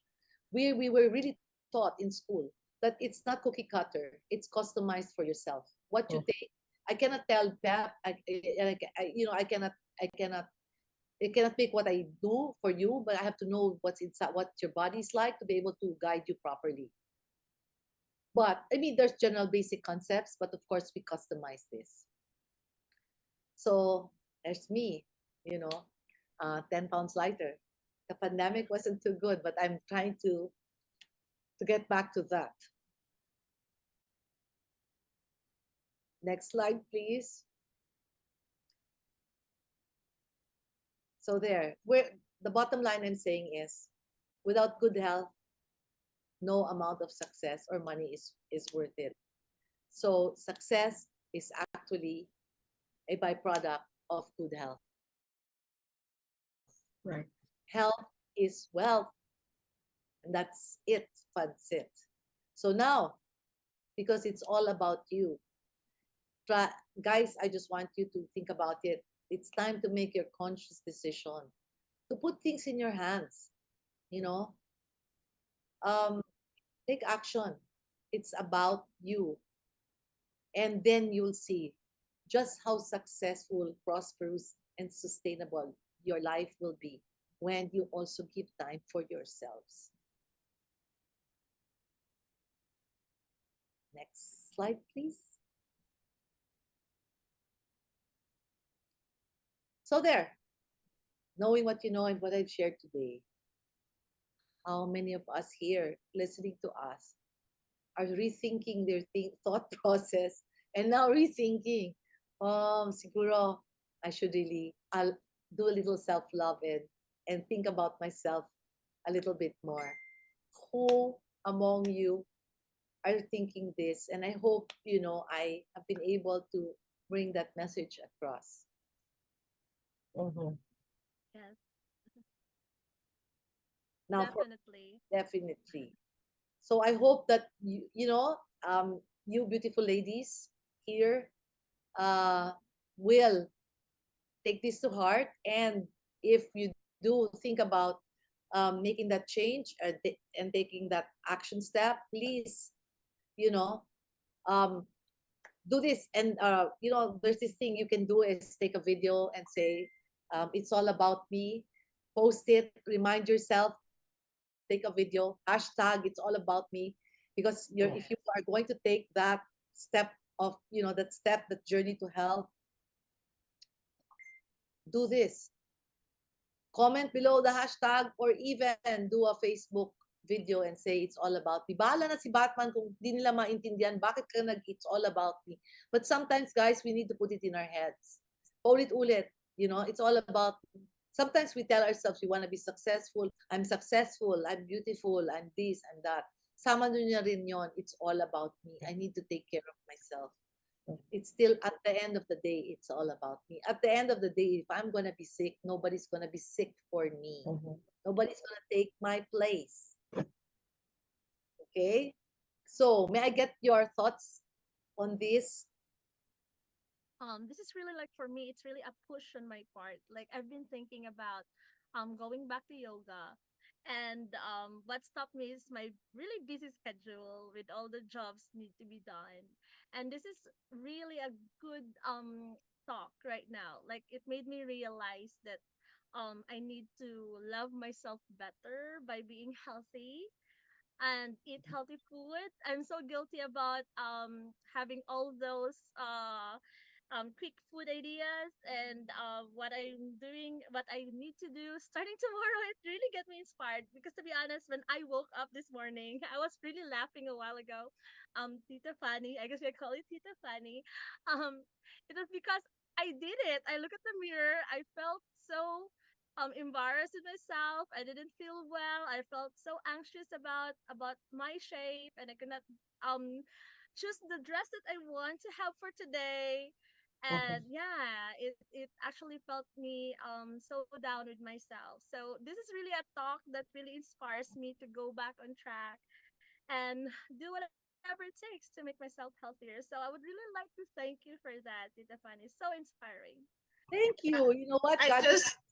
we were really taught in school that it's not cookie cutter. It's customized for yourself. What you Oh. take, I cannot tell Pep, I cannot, I cannot make what I do for you, but I have to know what's inside, what your body's like to be able to guide you properly. But I mean, there's general basic concepts, but of course we customize this. So there's me, you know, 10 pounds lighter. The pandemic wasn't too good, but I'm trying to get back to that. Next slide, please. So there, where the bottom line I'm saying is, without good health, no amount of success or money is worth it. So success is actually a byproduct of good health. Right. Health is wealth, and that's it. That's it. So now, because it's all about you, guys, I just want you to think about it. It's time to make your conscious decision to put things in your hands. You know, take action. It's about you, and then you'll see just how successful, prosperous, and sustainable your life will be when you also give time for yourselves. Next slide, please. So there, knowing what you know and what I've shared today, how many of us here listening to us are rethinking their thought process and now rethinking, siguro I should really, I'll do a little self-love and think about myself a little bit more. Who among you are thinking this? And I hope, I have been able to bring that message across. Mhm. Yes, Now, definitely. definitely. So I hope that you beautiful ladies here will take this to heart, and if you do think about making that change and taking that action step, please, you know, um, do this. And there's this thing you can do is take a video and say, it's all about me. Post it, remind yourself, take a video, hashtag it's all about me, because if you are going to take that step of, that journey to health, do this. Comment below the hashtag, or even do a Facebook video and say it's all about me. Bahala na si Batman kung di nila maintindihan bakit ka it's all about me. But sometimes, guys, we need to put it in our heads. Paulit-ulit, it's all about me. Sometimes we tell ourselves we want to be successful. I'm successful, I'm beautiful, I'm this, I'm that. Sama nyo na rin yon. It's all about me. I need to take care of myself. It's still, at the end of the day, it's all about me. At the end of the day, if I'm going to be sick, nobody's going to be sick for me. Nobody's going to take my place. Okay? So, may I get your thoughts on this? This is really like, for me, it's really a push on my part. Like, I've been thinking about going back to yoga, and what stopped me is my really busy schedule with all the jobs need to be done. And this is really a good talk right now. Like, it made me realize that I need to love myself better by being healthy and eat healthy food. I'm so guilty about having all those quick food ideas, and what I'm doing, what I need to do starting tomorrow. It really get me inspired, because to be honest, when I woke up this morning, I was really laughing a while ago. Tita Fanny, I guess we call it Tita Fanny. Um, it was because I did it. I look at the mirror. I felt so embarrassed with myself. I didn't feel well. I felt so anxious about my shape, and I could not choose the dress that I want to have for today. And yeah, it actually felt me so down with myself. So this is really a talk that really inspires me to go back on track and do whatever it takes to make myself healthier. So I would really like to thank you for that, Tita Fanny. So inspiring. Thank you. You know what, I God? just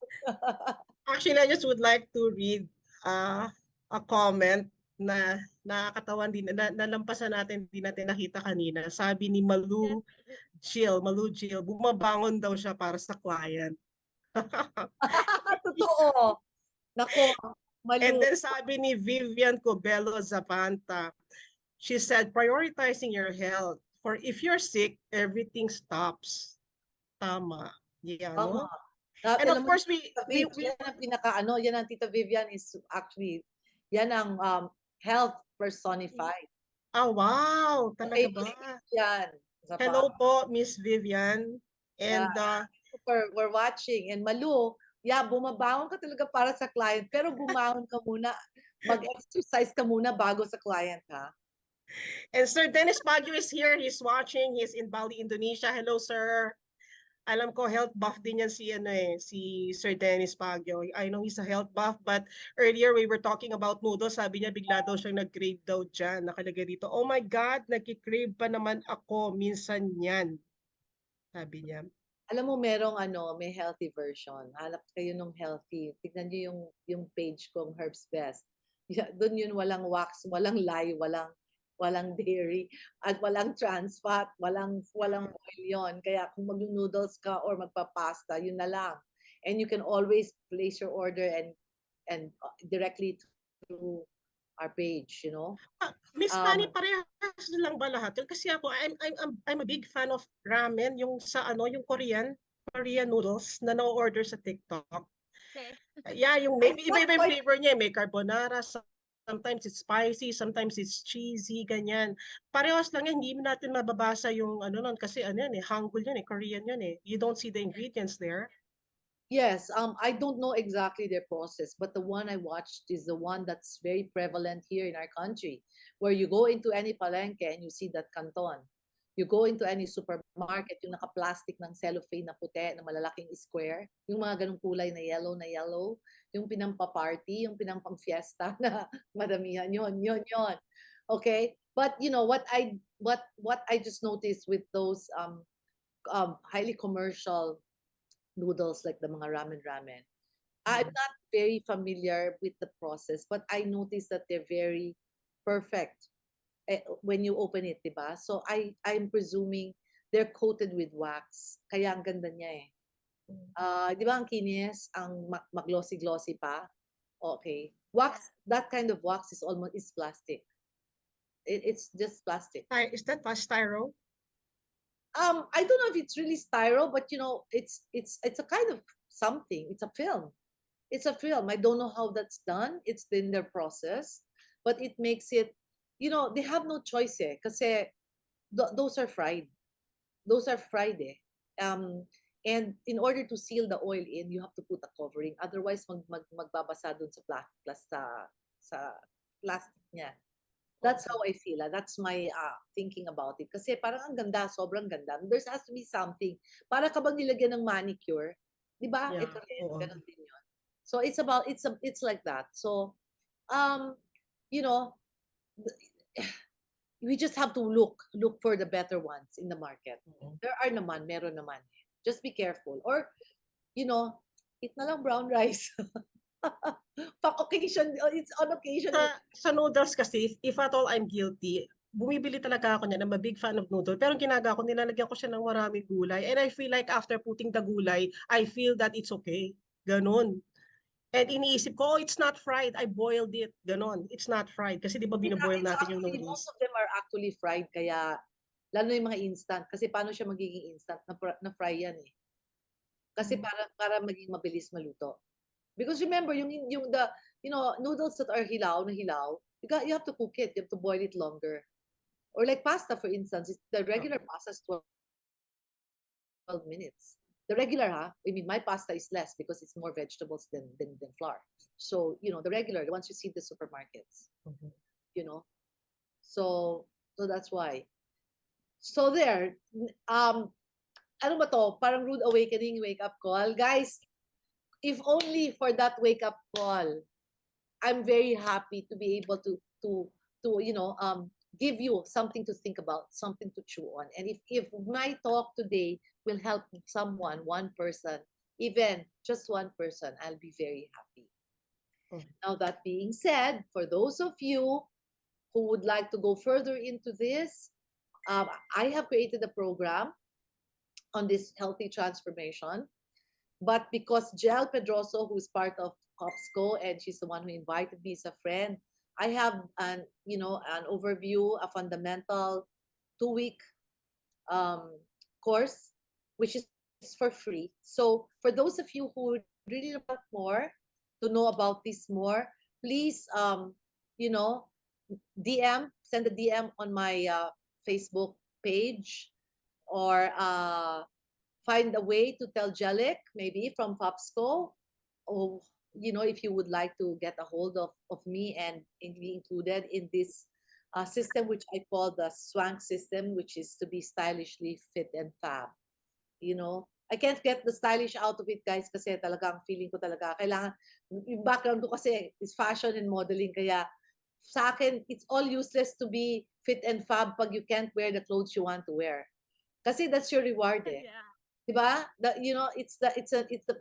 actually I just would like to read uh, a comment na nakakatawan din, nalampasan natin, di natin nakita kanina. Sabi ni Malu Jill, bumabangon daw siya para sa client. Totoo. Nako, And Malu. then sabi ni Vivian Cobello Zapanta, she said, prioritizing your health. For if you're sick, everything stops. Tama. Yeah, Tama. no? And of Alam mo, course, Tita Viv, yan ang yan ang Tita Vivian is actually, yan ang health personified. Ah, wow! Talaga ba? Yan. Hello po, Miss Vivian. And we're watching. And Malu, yeah, bumabangon ka talaga para sa client, pero bumangon ka muna, mag-exercise ka muna bago sa client, ha? And Sir Dennis Baguio is here. He's watching. He's in Bali, Indonesia. Hello, sir. Alam ko health buff din yan si Sir Dennis Baguio. I know he's a health buff, but earlier we were talking about noodles. Sabi niya bigla daw siyang nag-crave daw dyan. Nakalagay dito, oh my God, nag-crave pa naman ako. Minsan yan. Sabi niya. Alam mo, may healthy version. Hanap kayo ng healthy. Tignan niyo yung page kong Herbs Best. Doon yun walang wax, walang lye, walang dairy, at walang trans fat, walang oil yon. Kaya kung mag-noodles ka or magpa-pasta, yun na lang. And you can always place your order and directly through our page, you know. Miss Fannie, parehas lang ba lahat yun? Kasi ako, I'm a big fan of ramen, yung yung Korean noodles na na-order sa TikTok. Okay. Yeah, yung iba-iba yung flavor niya. May carbonara, sometimes it's spicy, sometimes it's cheesy, ganyan. Parehas lang yan, hindi natin mababasa yung nun, kasi Hangul yan Korean yan You don't see the ingredients there. Yes, I don't know exactly their process, but the one I watched is the one that's very prevalent here in our country, where you go into any palengke and you see that canton. You go into any supermarket, yung naka-plastic ng cellophane na puti, na malalaking square, yung mga ganung kulay na yellow, yung pinampa-party, yung pinampang-fiesta na madamihan, yun. Okay? But you know, what I just noticed with those highly commercial noodles like the mga ramen. I'm not very familiar with the process, but I noticed that they're very perfect when you open it, diba? So I'm presuming they're coated with wax. Kaya ang ganda niya di ba ang kinis, ang maglossy-glossy pa? Okay. Wax, that kind of wax is plastic. It's just plastic. Is that styro? I don't know if it's really styro, but you know, it's a kind of something. It's a film. I don't know how that's done. It's in their process, but it makes it, you know, they have no choice kasi those are fried. And in order to seal the oil in, you have to put a covering. Otherwise, magbabasa dun sa plastic niya. That's how I feel. That's my thinking about it. Kasi parang ang ganda, sobrang ganda. There has to be something. Para ka bang nilagyan ng manicure, di ba? Yeah. Ito rin, ganun din yun. So it's like that. So, you know, we just have to look for the better ones in the market. There are meron naman. Just be careful. Or, you know, eat na lang brown rice. Occasion, it's on occasion. Sa noodles kasi, if at all I'm guilty, bumibili talaga ako niya. I'm a big fan of noodle. Pero ginagawa ko, nilalagyan ko siya ng maraming gulay. And I feel like after putting the gulay, I feel that it's okay. Ganon. And iniisip ko, it's not fried. I boiled it. Ganon. It's not fried. Kasi di ba binaboil natin yung noodles? Most of them are actually fried. Kaya, lalo yung mga instant. Kasi paano siya magiging instant? Na-fry yan Kasi para maging mabilis maluto. Because remember, yung noodles that are hilaw, you have to cook it. You have to boil it longer. Or like pasta, for instance, the regular pasta is 12 minutes. The regular, I mean, my pasta is less because it's more vegetables than flour. So, you know, the regular, the ones you see in the supermarkets, you know. So that's why. So there, ano ba to? Parang rude awakening, wake up call. Guys, if only for that wake up call, I'm very happy to be able to you know, give you something to think about, something to chew on. And if my talk today will help someone, one person, even just one person, I'll be very happy. Now, that being said, for those of you who would like to go further into this, I have created a program on this healthy transformation. But because Jel Pedroso, who is part of COPSCO, and she's the one who invited me as a friend, I have an overview, a fundamental 2 week um, course, which is for free. So for those of you who really want more, to know about this more, please, send a DM on my Facebook page, or find a way to tell Jellic, maybe from Popsco, or if you would like to get a hold of me and be included in this system, which I call the swank system, which is to be stylishly fit and fab. I can't get the stylish out of it, guys, kasi talagang feeling ko talaga kailangan, yung background ko kasi is fashion and modeling, kaya sa akin it's all useless to be fit and fab pag you can't wear the clothes you want to wear, kasi that's your reward, eh. Yeah. Diba?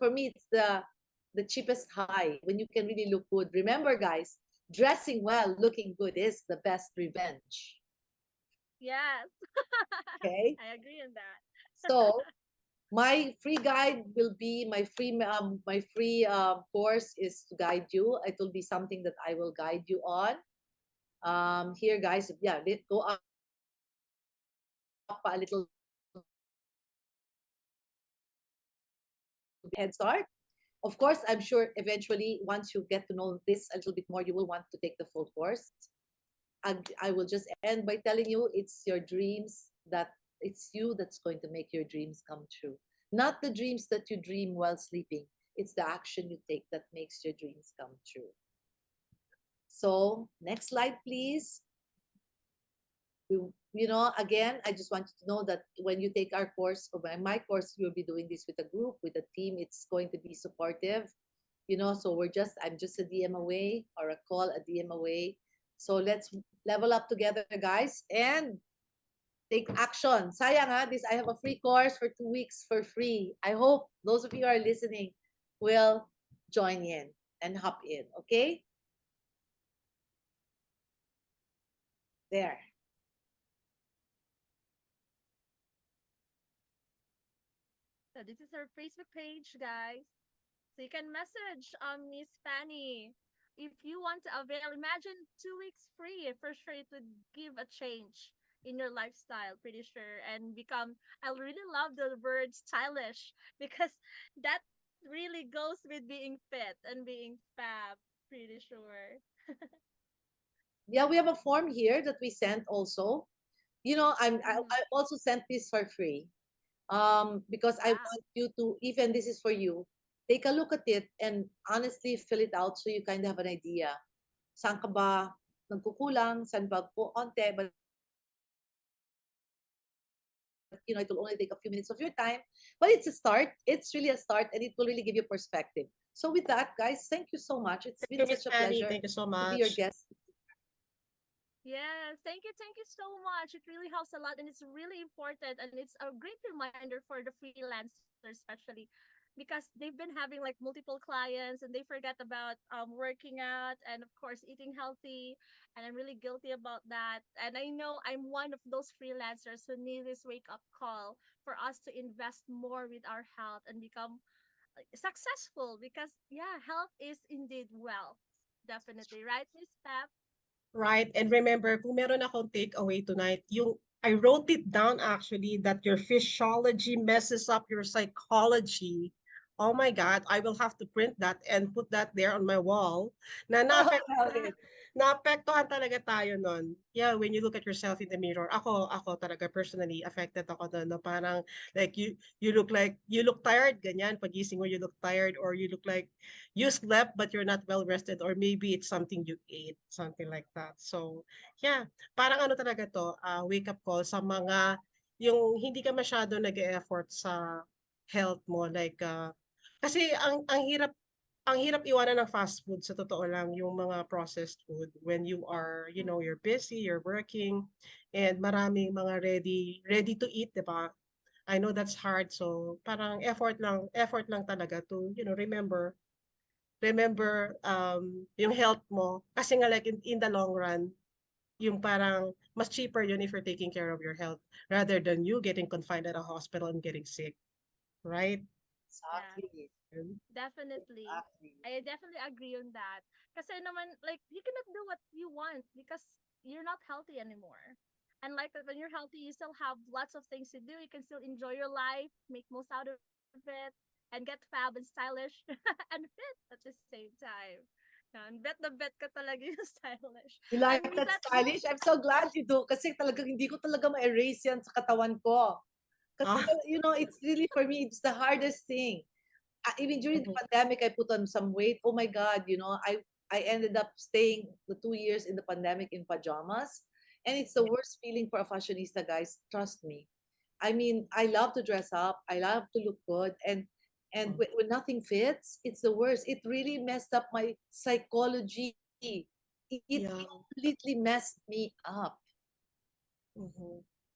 For me, it's the cheapest high when you can really look good. Remember, guys, dressing well, looking good is the best revenge. Yes. Okay. I agree on that. So my free guide will be my free course is to guide you. It will be something that I will guide you on. Here, guys, yeah, go up a little head start. Of course, I'm sure eventually, once you get to know this a little bit more, you will want to take the full course. I will just end by telling you, it's your dreams that it's you that's going to make your dreams come true. Not the dreams that you dream while sleeping. It's the action you take that makes your dreams come true. So, next slide, please. Again, I just want you to know that when you take our course, or my course, you'll be doing this with a group, with a team. It's going to be supportive. So I'm just a DM away, or a call, a DM away. So let's level up together, guys, and take action. Sayang I have a free course for 2 weeks for free. I hope those of you who are listening will join in and hop in, okay? There. So this is our Facebook page, guys. So you can message Miss Fanny if you want to avail. Imagine 2 weeks free. For sure, it would give a change in your lifestyle. Pretty sure, and become. I really love the word stylish because that really goes with being fit and being fab. Pretty sure. Yeah, we have a form here that we sent also. I also sent this for free. Because I want you to, even this is for you, take a look at it and honestly fill it out so you kind of have an idea. Saan ka ba nagkukulang? Saan ba po onte? But it will only take a few minutes of your time. But it's a start. It's really a start, and it will really give you perspective. So with that, guys, thank you so much. It's been such a pleasure Thank you so to be your much. guest. Yes, thank you so much. It really helps a lot, and it's really important, and it's a great reminder for the freelancers, especially because they've been having like multiple clients, and they forget about working out and of course eating healthy. And I'm really guilty about that. And I know I'm one of those freelancers who need this wake up call for us to invest more with our health and become successful. Because yeah, health is indeed wealth. Definitely, right, Miss Pep? Right. And remember, kung meron akong takeaway tonight, I wrote it down actually that your physiology messes up your psychology. Oh my God, I will have to print that and put that there on my wall. Na Okay. naapektuhan talaga tayo nun. Yeah, when you look at yourself in the mirror. Ako talaga personally affected ako doon. No? Parang like you look tired, ganyan. Pagising mo, you look tired, or you look like you slept but you're not well rested, or maybe it's something you ate, something like that. So yeah, parang ano talaga to, wake up call sa mga yung hindi ka masyado nag-e-effort sa health mo, like kasi ang hirap iwanan ng fast food, sa totoo lang, yung mga processed food when you are, you're busy, you're working, and maraming mga ready to eat, 'di ba? I know that's hard, so parang effort lang talaga to, remember remember yung health mo. Kasi nga like in the long run, yung parang mas cheaper yun if you're taking care of your health rather than you getting confined at a hospital and getting sick. Right? Exactly. Definitely. Exactly. I definitely agree on that. Kasi naman, like, you cannot do what you want because you're not healthy anymore. And like when you're healthy, you still have lots of things to do. You can still enjoy your life, make most out of it, and get fab and stylish and fit at the same time. Yan. Bet na bet ka talaga yung stylish. You like And that Miss Beth, stylish? I'm so glad you do. Kasi talagang hindi ko talaga ma-erase yan sa katawan ko. Kasi, you know, it's really, for me, it's the hardest thing. Even during the pandemic, I put on some weight. Oh my God, you know, I ended up staying the 2 years in the pandemic in pajamas. And it's the worst feeling for a fashionista, guys. Trust me. I mean, I love to dress up. I love to look good. And when nothing fits, it's the worst. It really messed up my psychology. It completely messed me up.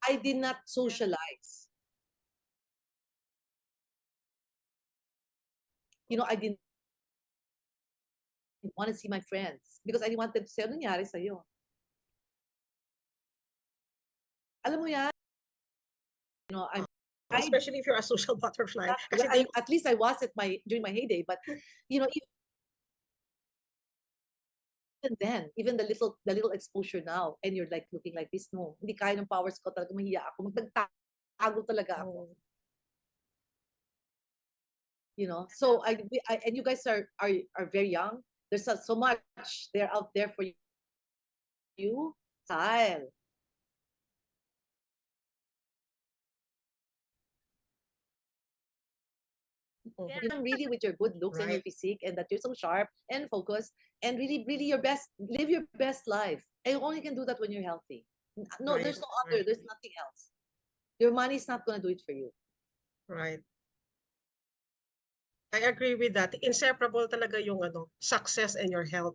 I did not socialize. You know, I didn't want to see my friends because I didn't want them to say, ano nangyari sa'yo? Alam mo yan? You know, especially if you're a social butterfly. Well, at least I was during my heyday, but you know, even then, even the little exposure now, and you're like looking like this, no, hindi kaya ng powers ko, talaga mahiya ako, magtagtago talaga ako. You know, so and you guys are very young. There's so much they're out there for you. Style. You know, really with your good looks and your physique, and that you're so sharp and focused, and really, really live your best life. And you only can do that when you're healthy. No, there's no other. There's nothing else. Your money is not gonna do it for you. Right. I agree with that. Inseparable talaga yung success and your health.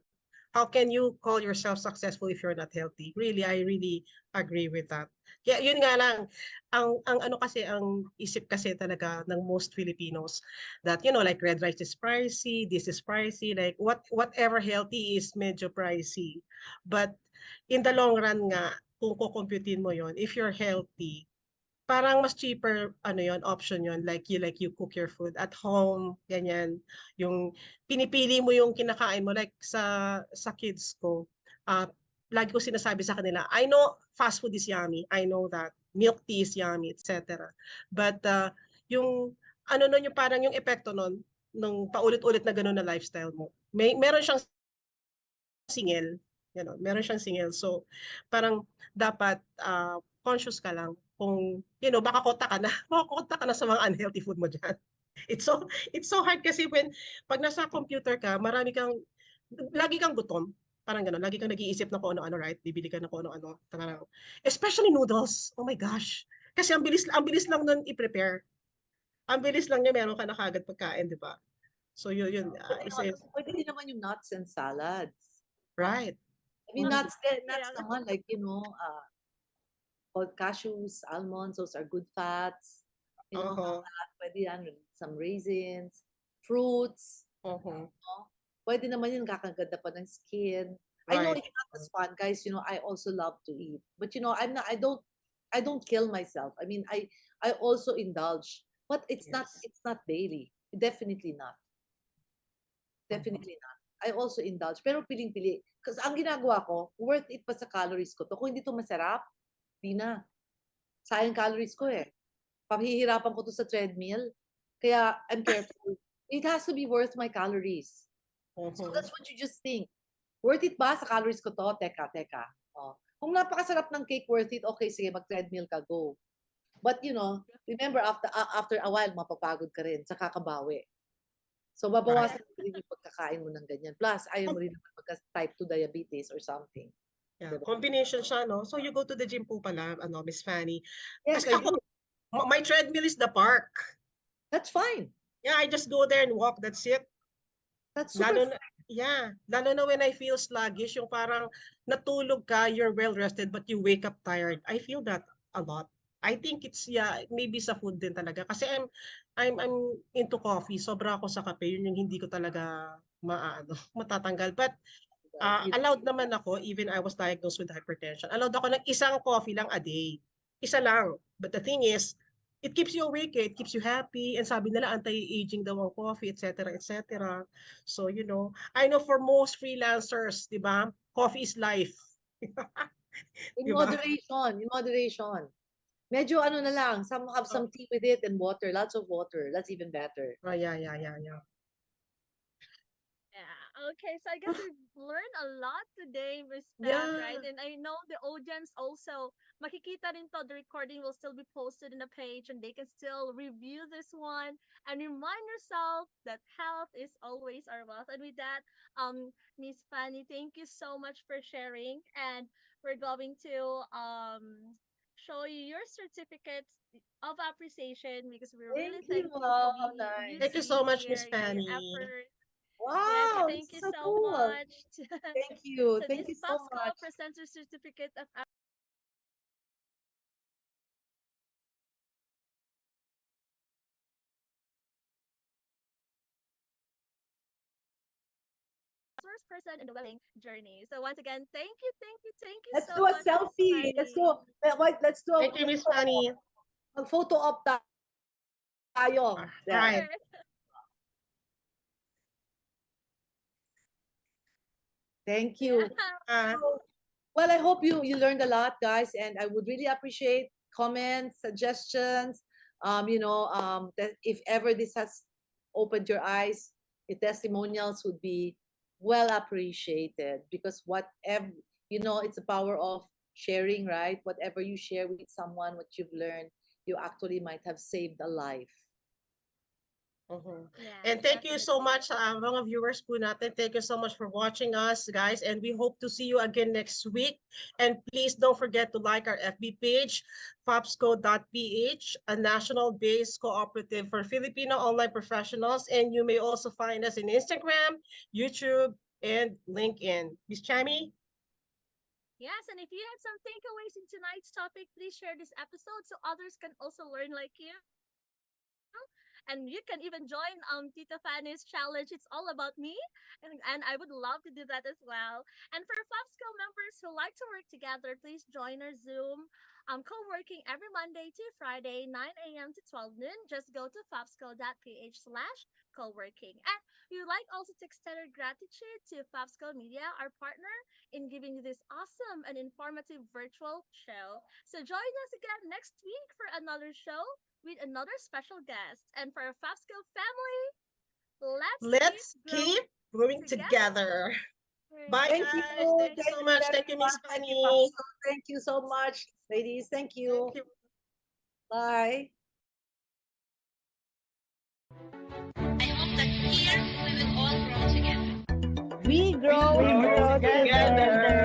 How can you call yourself successful if you're not healthy? Really, I really agree with that. Kaya yun nga lang, ang kasi, ang isip kasi talaga ng most Filipinos that, you know, like red rice is pricey, this is pricey, like whatever healthy is medyo pricey. But in the long run nga, kung kukumputin mo yon, if you're healthy, parang mas cheaper yon, option yon, like you cook your food at home, ganyan, yung pinipili mo yung kinakain mo, like sa kids ko, lagi ko sinasabi sa kanila, I know fast food is yummy, I know that milk tea is yummy, etc. But yung nun, yung parang yung epekto nun nung paulit-ulit na gano'n na lifestyle mo, meron siyang singil, meron siyang singil. So parang dapat conscious ka lang kung, you know, baka kota ka na, makakota ka na sa mga unhealthy food mo dyan. It's so hard kasi pag nasa computer ka, lagi kang gutom. Parang gano'n, lagi kang nag-iisip na kung ano-ano, right? Bibili ka na kung ano-ano. Especially noodles. Oh my gosh. Kasi ang bilis lang nun i-prepare. Ang bilis lang niya, meron ka na kagad pagkain, di ba? So yun. Pwede din naman yung nuts and salads. Right. I mean, nuts naman, like, you know, cashews, almonds, those are good fats. You know, pwede yan, some raisins, fruits. Pwede naman yun, kakaganda pa ng skin. I know it's not as fun, guys. You know, I also love to eat, but you know, I don't kill myself. I mean, I also indulge, but it's not daily. Definitely not. Definitely not. I also indulge, pero piling-pili. Kasi ang ginagawa ko, worth it pa sa calories ko to. Kung hindi to masarap, di na. Sayang calories ko eh. Pahihirapan ko to sa treadmill. Kaya I'm careful. It has to be worth my calories. So that's what you just think. Worth it ba sa calories ko to? Teka. Oh. Kung napakasarap ng cake, worth it, okay, sige, mag-treadmill ka, go. But you know, remember, after a while, mapapagod ka rin, saka kabawi. So, babawasan mo rin yung pagkakain mo ng ganyan. Plus, ayaw mo rin naman magka-type 2 diabetes or something. Yeah, diba? Combination siya, no? So, you go to the gym po pala, Miss Fanny. Yes, kasi ako, my treadmill is the park. That's fine. Yeah, I just go there and walk. That's it. That's super lalo na when I feel sluggish, yung parang natulog ka, you're well rested, but you wake up tired. I feel that a lot. I think it's, maybe sa food din talaga. Kasi I'm into coffee. Sobra ako sa kape. Yun yung hindi ko talaga matatanggal. But allowed naman ako, even I was diagnosed with hypertension, allowed ako ng isang coffee lang a day. Isa lang. But the thing is, it keeps you awake, it keeps you happy, and sabi nila anti-aging daw ang coffee, etc., etc. So, I know for most freelancers, di ba, coffee is life. In Diba? moderation, in moderation. Medyo ano na lang, have some tea with it and water, lots of water. That's even better. Oh, yeah. Yeah. Okay. So I guess we've learned a lot today, Miss Pat, Yeah. right? And I know the audience also makikita rin to, the recording will still be posted in the page and they can still review this one and remind yourself that health is always our wealth. And with that, Miss Fanny, thank you so much for sharing. And we're going to show you your certificates of appreciation because we're really Thank you. thankful to How be nice. Thank you using so much, here Miss your Fanny. effort. Yes, Wow, thank this you is so so cool. much. Thank you. So Thank this you so POPSCO much. presents your certificate of first person in the wedding journey. So once again, thank you Let's so do a much, Miss selfie. Fanny. Let's do a Thank you, Miss Fanny. photo op tayo. Right. Thank you. Well, I hope you learned a lot, guys, and I would really appreciate comments, suggestions. That if ever this has opened your eyes, your testimonials would be well appreciated because whatever it's the power of sharing, right? Whatever you share with someone, what you've learned, you actually might have saved a life. Yes, And thank you so definitely. much sa mga viewers po natin. Thank you so much for watching us, guys. And we hope to see you again next week. And please don't forget to like our FB page, fopsco.ph, a national-based cooperative for Filipino online professionals. And you may also find us in Instagram, YouTube, and LinkedIn. Miss Chami? Yes, and if you had some takeaways in tonight's topic, please share this episode so others can also learn like you. And you can even join Tita Fanny's challenge. It's all about me, and I would love to do that as well. And for FOPSCO members who like to work together, please join our Zoom co-working every Monday to Friday, 9 a.m. to 12 noon. Just go to fopsco.ph/co-working. And we would like also to extend our gratitude to FOPSCO Media, our partner, in giving you this awesome and informative virtual show. So join us again next week for another show with another special guest. And for our FOPSCO family, Let's keep growing together. Bye, Thank guys. you. Thank you so much. Thank you, Miss Fanny. Thank you so much, ladies. Thank you. Bye. I hope that here we will all grow together. We grow together.